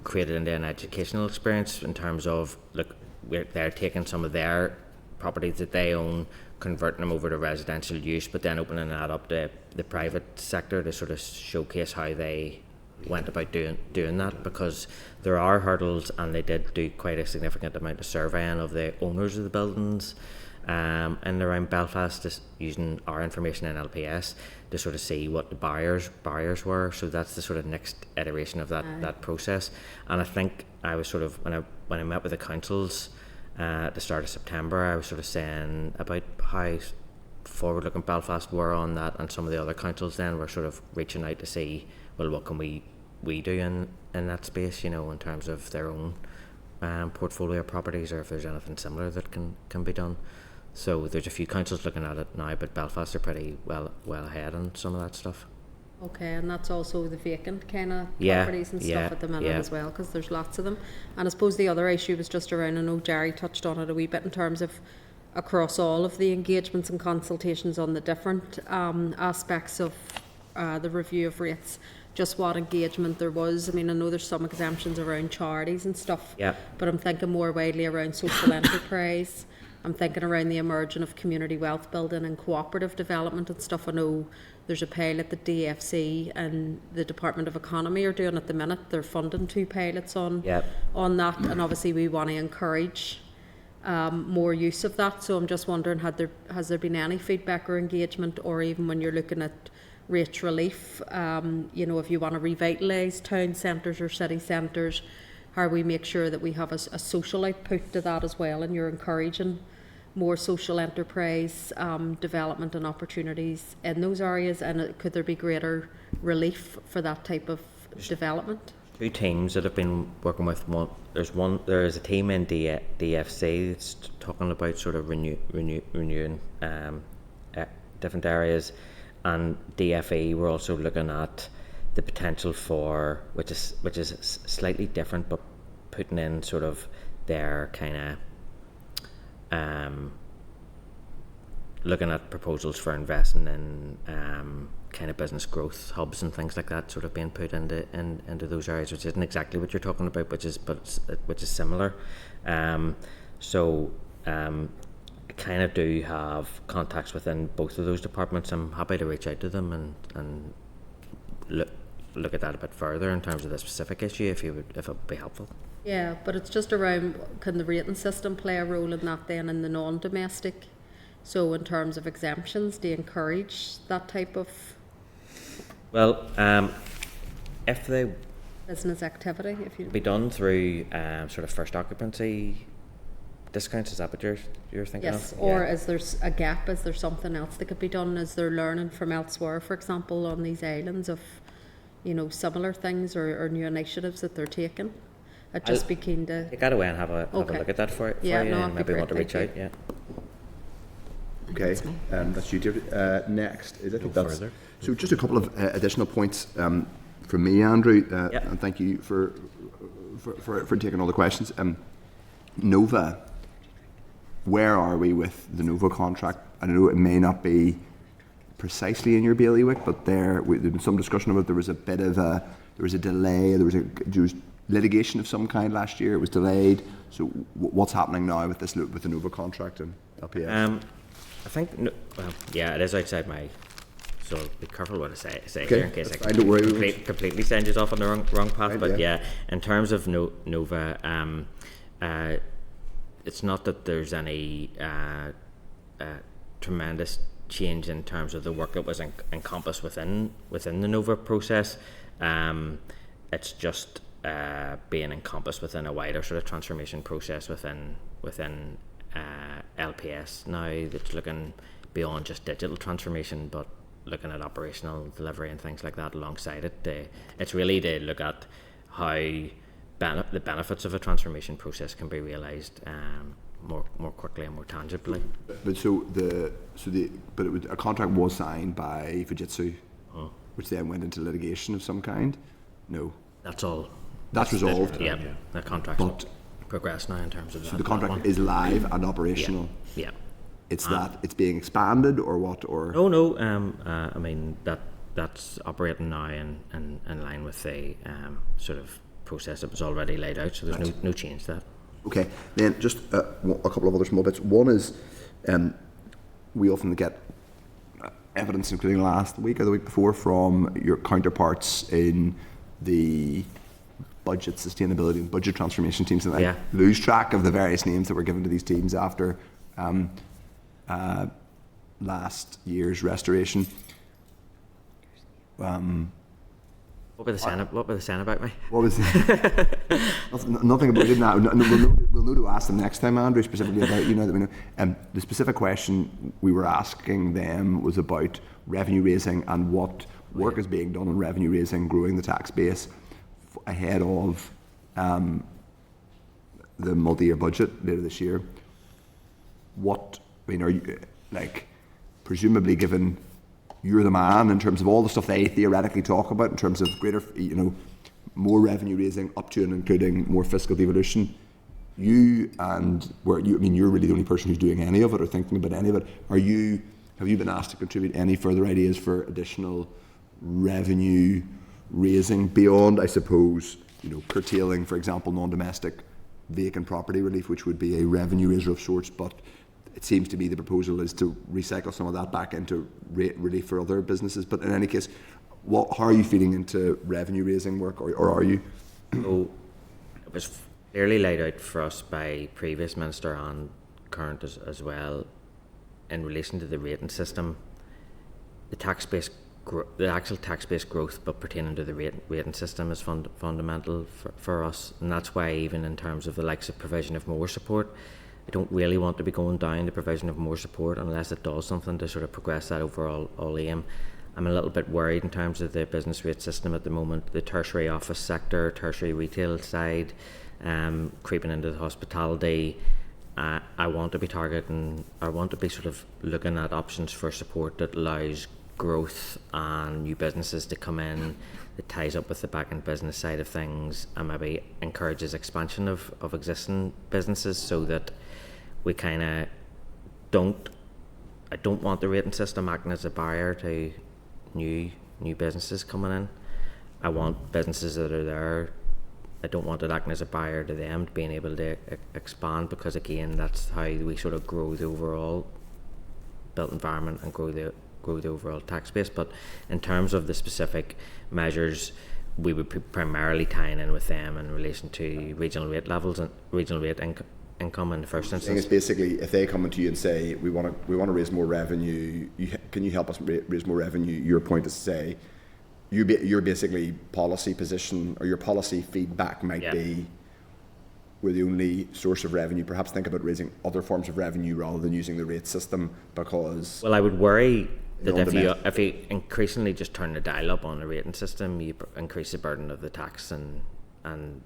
create it into an educational experience in terms of, look, they're taking some of their properties that they own, converting them over to residential use, but then opening that up to the private sector to sort of showcase how they went about doing that, because there are hurdles, and they did do quite a significant amount of surveying of the owners of the buildings and around Belfast, just using our information in LPS to sort of see what the buyers were. So that's the sort of next iteration of that process. And I think I was sort of, when I met with the councils at the start of September, I was sort of saying about how forward looking Belfast were on that, and some of the other councils then were sort of reaching out to see, well, what can we do in that space, in terms of their own portfolio properties, or if there's anything similar that can be done. So there's a few councils looking at it now, but Belfast are pretty well ahead on some of that stuff. Okay, and that's also the vacant kind of Yeah, properties and yeah, stuff at the minute yeah. as well, because there's lots of them. And I suppose the other issue was just around, I know Jerry touched on it a wee bit, in terms of across all of the engagements and consultations on the different aspects of the review of rates, just what engagement there was. I mean, I know there's some exemptions around charities and stuff, Yeah. but I'm thinking more widely around social enterprise. I'm thinking around the emerging of community wealth building and cooperative development and stuff. I know there's a pilot that DFC and the Department of Economy are doing at the minute. They're funding 2 pilots on Yep. on that, and obviously we want to encourage more use of that. So I'm just wondering, has there been any feedback or engagement, or even when you're looking at rate relief, if you want to revitalise town centres or city centres, how we make sure that we have a social output to that as well, and you're encouraging more social enterprise development and opportunities in those areas, and could there be greater relief for that type of development? 2 teams that have been working with there is a team in DFC that's talking about sort of renewing different areas, and DFE we're also looking at the potential for, which is slightly different, but putting in sort of their kind of looking at proposals for investing in kind of business growth hubs and things like that, sort of being put into those areas, which isn't exactly what you're talking about, which is similar. I kind of do have contacts within both of those departments. I'm happy to reach out to them and look at that a bit further in terms of the specific issue, if it would be helpful. Yeah, but it's just around, can the rating system play a role in that then, in the non-domestic? So in terms of exemptions, do you encourage that type of Well, if they business activity? If you be done through sort of first occupancy discounts, is that what you're thinking yes, of? or Yeah. is there a gap? Is there something else that could be done? Is there learning from elsewhere, for example, on these islands of, similar things or new initiatives that they're taking? I'd just be keen to. Take that away and have a Okay. look at that for Yeah, you, no, and that'd be maybe want to great, reach thank out. Yeah. Okay, That's me. that's you, David. Next is I think No that's further. so. Just a couple of additional points from me, Andrew, Yeah. and thank you for taking all the questions. Nova, where are we with the Nova contract? I know it may not be precisely in your bailiwick, but there's been some discussion about there was a bit of a delay. There was litigation of some kind last year. It was delayed. So what's happening now with the Nova contract and LPS? I think, yeah, it is outside my. So be careful what I say Okay, here in case that's I fine, don't worry. completely send you off on the wrong path. Right, But yeah. yeah, in terms of Nova, it's not that there's any tremendous change in terms of the work that was encompassed within the Nova process. It's just being encompassed within a wider sort of transformation process within LPS now that's looking beyond just digital transformation, but looking at operational delivery and things like that alongside it. It's really to look at how the benefits of a transformation process can be realised more quickly and more tangibly. But a contract was signed by Fujitsu, which then went into litigation of some kind. No, That's all. that's resolved. Yeah, the contract's But- progressed now in terms of So the contract is live and operational. Yeah. It's that it's being expanded or what or No. I mean that's operating now in line with the sort of process that was already laid out. So there's no change to that. okay. Then just a couple of other small bits. One is we often get evidence, including last week or the week before, from your counterparts in the budget sustainability and budget transformation teams, and Yeah. I lose track of the various names that were given to these teams after last year's restoration. What were they saying about me? What was nothing about it now. We'll know to ask them next time, Andrew, specifically about that we know. The specific question we were asking them was about revenue raising and what work is being done on revenue raising, growing the tax base ahead of the multi-year budget later this year. Are you presumably given you're the man in terms of all the stuff they theoretically talk about in terms of greater, more revenue raising up to and including more fiscal devolution. You're really the only person who's doing any of it or thinking about any of it. Have you been asked to contribute any further ideas for additional revenue raising beyond, I suppose, curtailing, for example, non-domestic vacant property relief, which would be a revenue raiser of sorts, but it seems to be the proposal is to recycle some of that back into relief for other businesses. But in any case, how are you feeding into revenue raising work, or are you? So it was clearly laid out for us by previous minister and current as well in relation to the rating system. The actual tax-based growth, but pertaining to the rating system, is fundamental for us, and that's why even in terms of the likes of provision of more support, I don't really want to be going down the provision of more support unless it does something to sort of progress that overall aim. I'm a little bit worried in terms of the business rate system at the moment, the tertiary office sector, tertiary retail side, creeping into the hospitality. I want to be sort of looking at options for support that allows growth and new businesses to come in, that ties up with the back-end business side of things, and maybe encourages expansion of existing businesses, so that we kind of I don't want the rating system acting as a barrier to new businesses coming in. I want businesses that are there. I don't want it acting as a barrier to them being able to expand, because again, that's how we sort of grow the overall built environment and grow the overall tax base. But in terms of the specific measures, we would be primarily tying in with them in relation to regional rate levels and regional rate income in the first I think it's instance. basically if they come to you and say we want to raise more revenue, can you help us raise more revenue? Your point is to say your basically policy position or your policy feedback might be we're the only source of revenue. Perhaps think about raising other forms of revenue rather than using the rate system, because Well, I would worry that if you increasingly just turn the dial up on the rating system, you increase the burden of the tax, and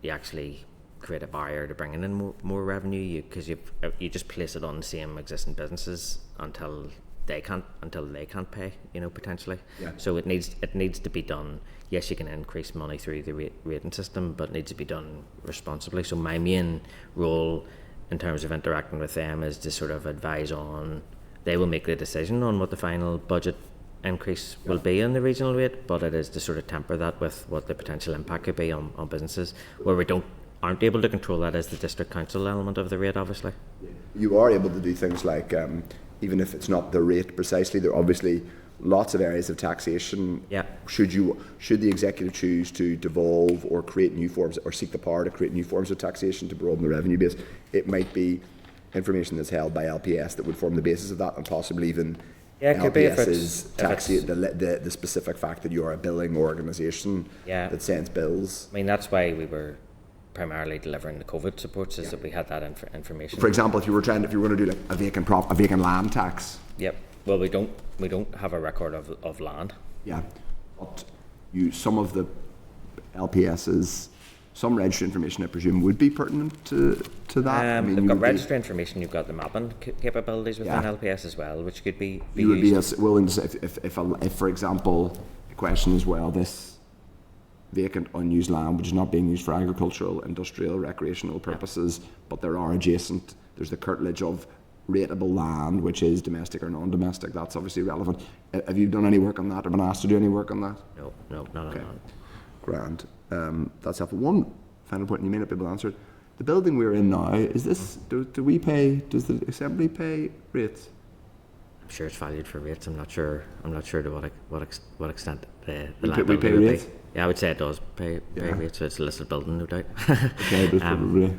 you actually create a barrier to bringing in more revenue, because you just place it on the same existing businesses until they can't pay, potentially. Yeah. So it needs to be done. Yes, you can increase money through the rating system, but it needs to be done responsibly. So my main role in terms of interacting with them is to sort of advise on. They will make the decision on what the final budget increase will be in the regional rate, but it is to sort of temper that with what the potential impact could be on businesses. Where we aren't able to control that is the district council element of the rate, obviously. You are able to do things like, even if it's not the rate precisely, there are obviously lots of areas of taxation. Yeah. Should the executive choose to devolve or create new forms, or seek the power to create new forms of taxation to broaden the revenue base, it might be information that's held by LPS that would form the basis of that, and possibly even it could be if LPS's the specific fact that you are a billing organisation that sends bills. I mean, that's why we were primarily delivering the COVID supports, is that we had that information. For example, if you were going to do like a vacant land tax. Yep. Well, we don't have a record of land. Yeah, but some of the LPS's, some registry information, I presume, would be pertinent to that. They've got registry information. You've got the mapping capabilities within LPS as well, which could be you would used. Be willing to say if, for example, the question is, well, this vacant unused land which is not being used for agricultural, industrial, recreational purposes, but there's the curtilage of rateable land which is domestic or non-domestic. That's obviously relevant. Have you done any work on that, or been asked to do any work on that? No, not okay. on that. Grand. That's helpful. One final point, and you may not be able to answer it. The building we're in now, is this, does the Assembly pay rates? I'm sure it's valued for rates. I'm not sure to what extent the we pay rates? Yeah, I would say it does pay rates. So it's a listed building, no doubt. Okay, but probably.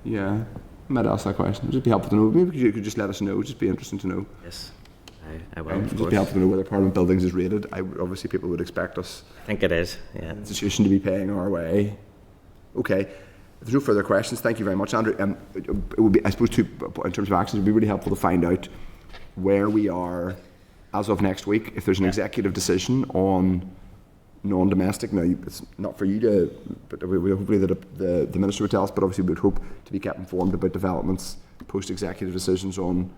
Yeah. I might ask that question. It'd just be helpful to know. Maybe you could just let us know. It'd just be interesting to know. Yes, I will. Of It'd course. just be helpful to know whether Parliament Buildings is rated. Obviously, people would expect us. I think it is. Yeah. Institution to be paying our way. Okay. If there's no further questions, thank you very much, Andrew. It would be, I suppose, in terms of actions, it would be really helpful to find out where we are as of next week. If there's an executive decision on non-domestic, now it's not for you to, but hopefully the Minister would tell us, but obviously we would hope to be kept informed about developments, post-executive decisions on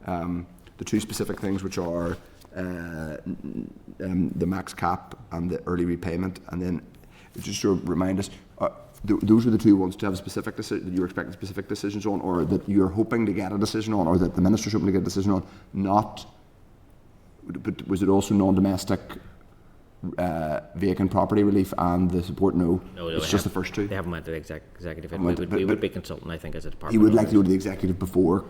the two specific things, which are the max cap and the early repayment. And then just to remind us, those are the two ones to have a specific decision that you're expecting specific decisions on, or that you're hoping to get a decision on, or that the Minister's hoping to get a decision on. But was it also non-domestic vacant property relief and the support? No, it's just the first two. They haven't went to the executive. We would be consulting, I think, as a department. You would like to go to the executive before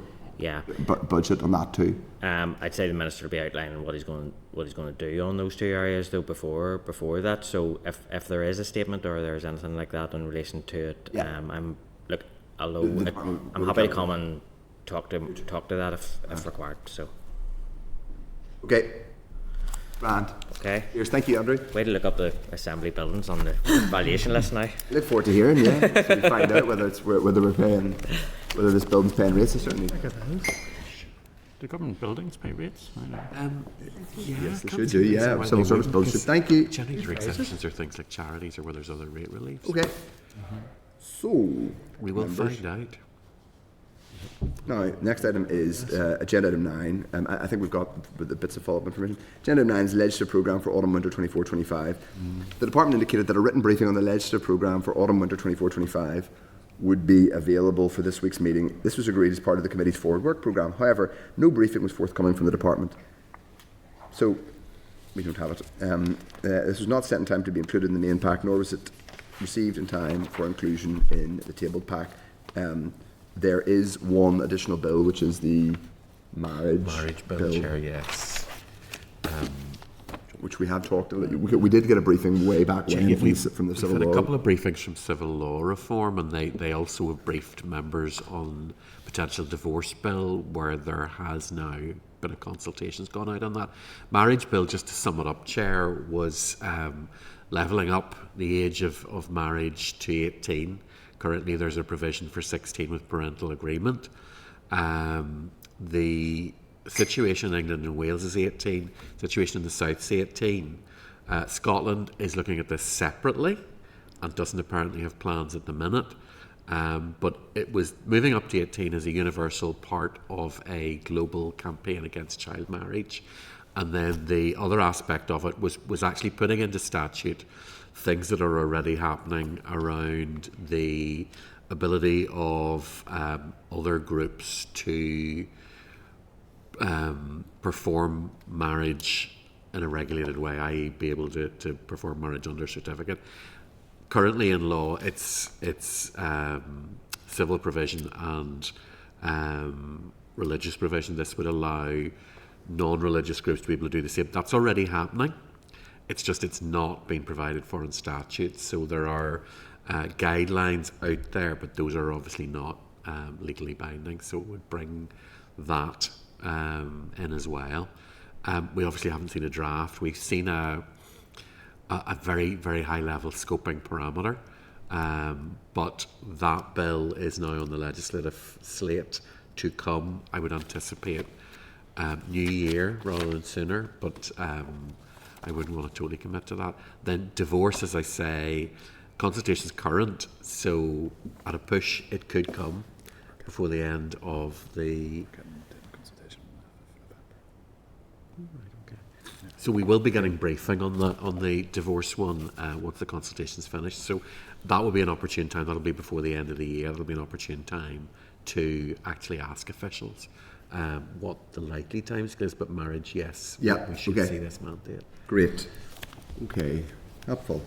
budget on that too. I'd say the Minister will be outlining what he's going to do on those two areas though before that. So if there is a statement or there's anything like that in relation to it, I'm happy to come and talk to that if required. So. Okay. Grand. Okay. Cheers. Thank you, Andrew. Way to look up the Assembly buildings on the valuation list now. Look forward to hearing, so we find out whether this building's paying rates. Certainly. Do government buildings pay rates? Yes, they should do. Yeah, civil service buildings. Thank you. Generally, for exceptions are things like charities or where there's other rate reliefs. Okay. So we will find out. Now, next item is agenda item 9. I think we've got the bits of follow-up information. Agenda item 9 is legislative programme for autumn-winter 24-25. The department indicated that a written briefing on the legislative programme for autumn-winter 24-25 would be available for this week's meeting. This was agreed as part of the committee's forward work programme. However, no briefing was forthcoming from the department. So, we don't have it. This was not set in time to be included in the main pack, nor was it received in time for inclusion in the tabled pack. There is one additional bill, which is the marriage bill, Chair, yes. Which we have talked about. We did get a briefing way back when from the civil law. We've had a couple of briefings from civil law reform, and they also have briefed members on potential divorce bill, where there has now been a consultation's gone out on that. Marriage bill, just to sum it up, Chair, was levelling up the age of marriage to 18. Currently, there's a provision for 16 with parental agreement. The situation in England and Wales is 18. Situation in the South is 18. Scotland is looking at this separately and doesn't apparently have plans at the minute. But it was moving up to 18 as a universal part of a global campaign against child marriage. And then the other aspect of it was actually putting into statute things that are already happening around the ability of other groups to perform marriage in a regulated way, i.e. be able to perform marriage under certificate. Currently in law, it's civil provision and religious provision. This would allow non-religious groups to be able to do the same. That's already happening. It's not being provided for in statutes. So there are guidelines out there, but those are obviously not legally binding. So it would bring that in as well. We obviously haven't seen a draft. We've seen a very, very high level scoping parameter, but that bill is now on the legislative slate to come. I would anticipate New Year rather than sooner, but I wouldn't want to totally commit to that. Then divorce, as I say, consultation's current, so at a push it could come before the end of the... So we will be getting briefing on the divorce one once the consultation's finished. So that will be an opportune time. That'll be before the end of the year. That'll be an opportune time to actually ask officials what the likely timescale is. But marriage, yes, we should see this mandate. Great. Okay, helpful.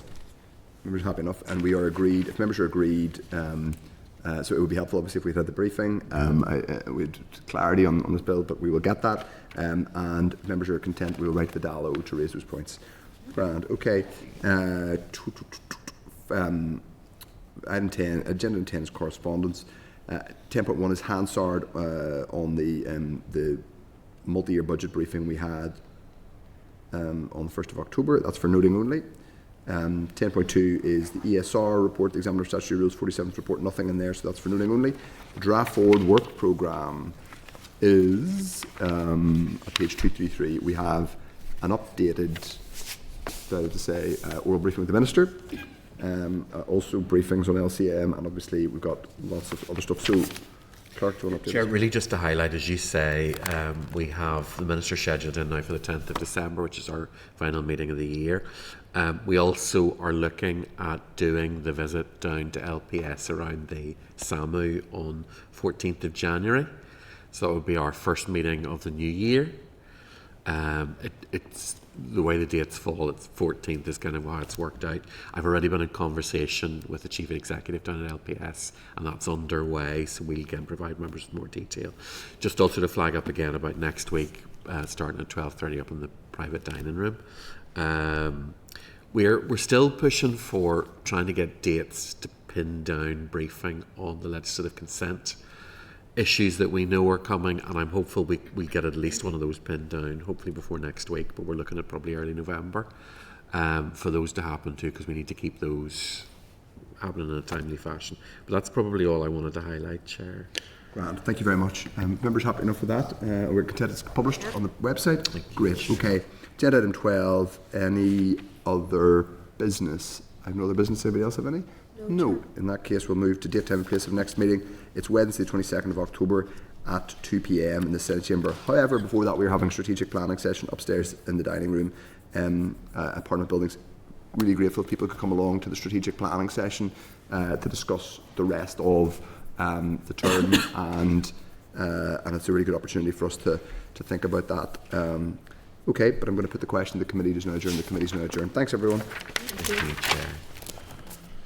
Members are happy enough, and we are agreed. If members are agreed, so it would be helpful, obviously, if we had the briefing. We had clarity on this bill, but we will get that. And if members are content, we will write to the DALO to raise those points. Grand. Okay. Item 10, agenda 10 is correspondence. 10.1 is Hansard on the multi-year budget briefing we had on the 1st of October. That's for noting only. 10.2 is the ESR report, the Examiner of Statutory Rules 47th report, nothing in there, so that's for noting only. Draft forward work programme is at page 233. We have an updated, oral briefing with the Minister, also briefings on LCM, and obviously we've got lots of other stuff. So, Clerk, do you want to update Chair, us? really just to highlight, as you say, we have the Minister scheduled in now for the 10th of December, which is our final meeting of the year. We also are looking at doing the visit down to LPS around the SAMU on 14th of January. So that would be our first meeting of the new year. It's the way the dates fall, it's 14th is kind of how it's worked out. I've already been in conversation with the Chief Executive down at LPS, and that's underway, so we'll again provide members with more detail. Just also to flag up again about next week, starting at 12:30 up in the private dining room. We're still pushing for trying to get dates to pin down briefing on the legislative consent issues that we know are coming, and I'm hopeful we get at least one of those pinned down, hopefully before next week, but we're looking at probably early November for those to happen too, because we need to keep those happening in a timely fashion. But that's probably all I wanted to highlight, Chair. Grand. Thank you very much. Members happy enough with that? We're content it's published on the website. Great. Okay. Agenda item 12. Any other business? I have no other business. Anybody else have any? No. In that case, we'll move to date, time and place of next meeting. It's Wednesday, 22nd of October at 2 p.m. in the Senate chamber. However, before that, we're having a strategic planning session upstairs in the dining room at Parliament Buildings. Really grateful if people could come along to the strategic planning session to discuss the rest of the term, and it's a really good opportunity for us to think about that. Okay, but I'm going to put the question: the committee is now adjourned. The committee is now adjourned. Thanks, everyone. Thank you, Chair.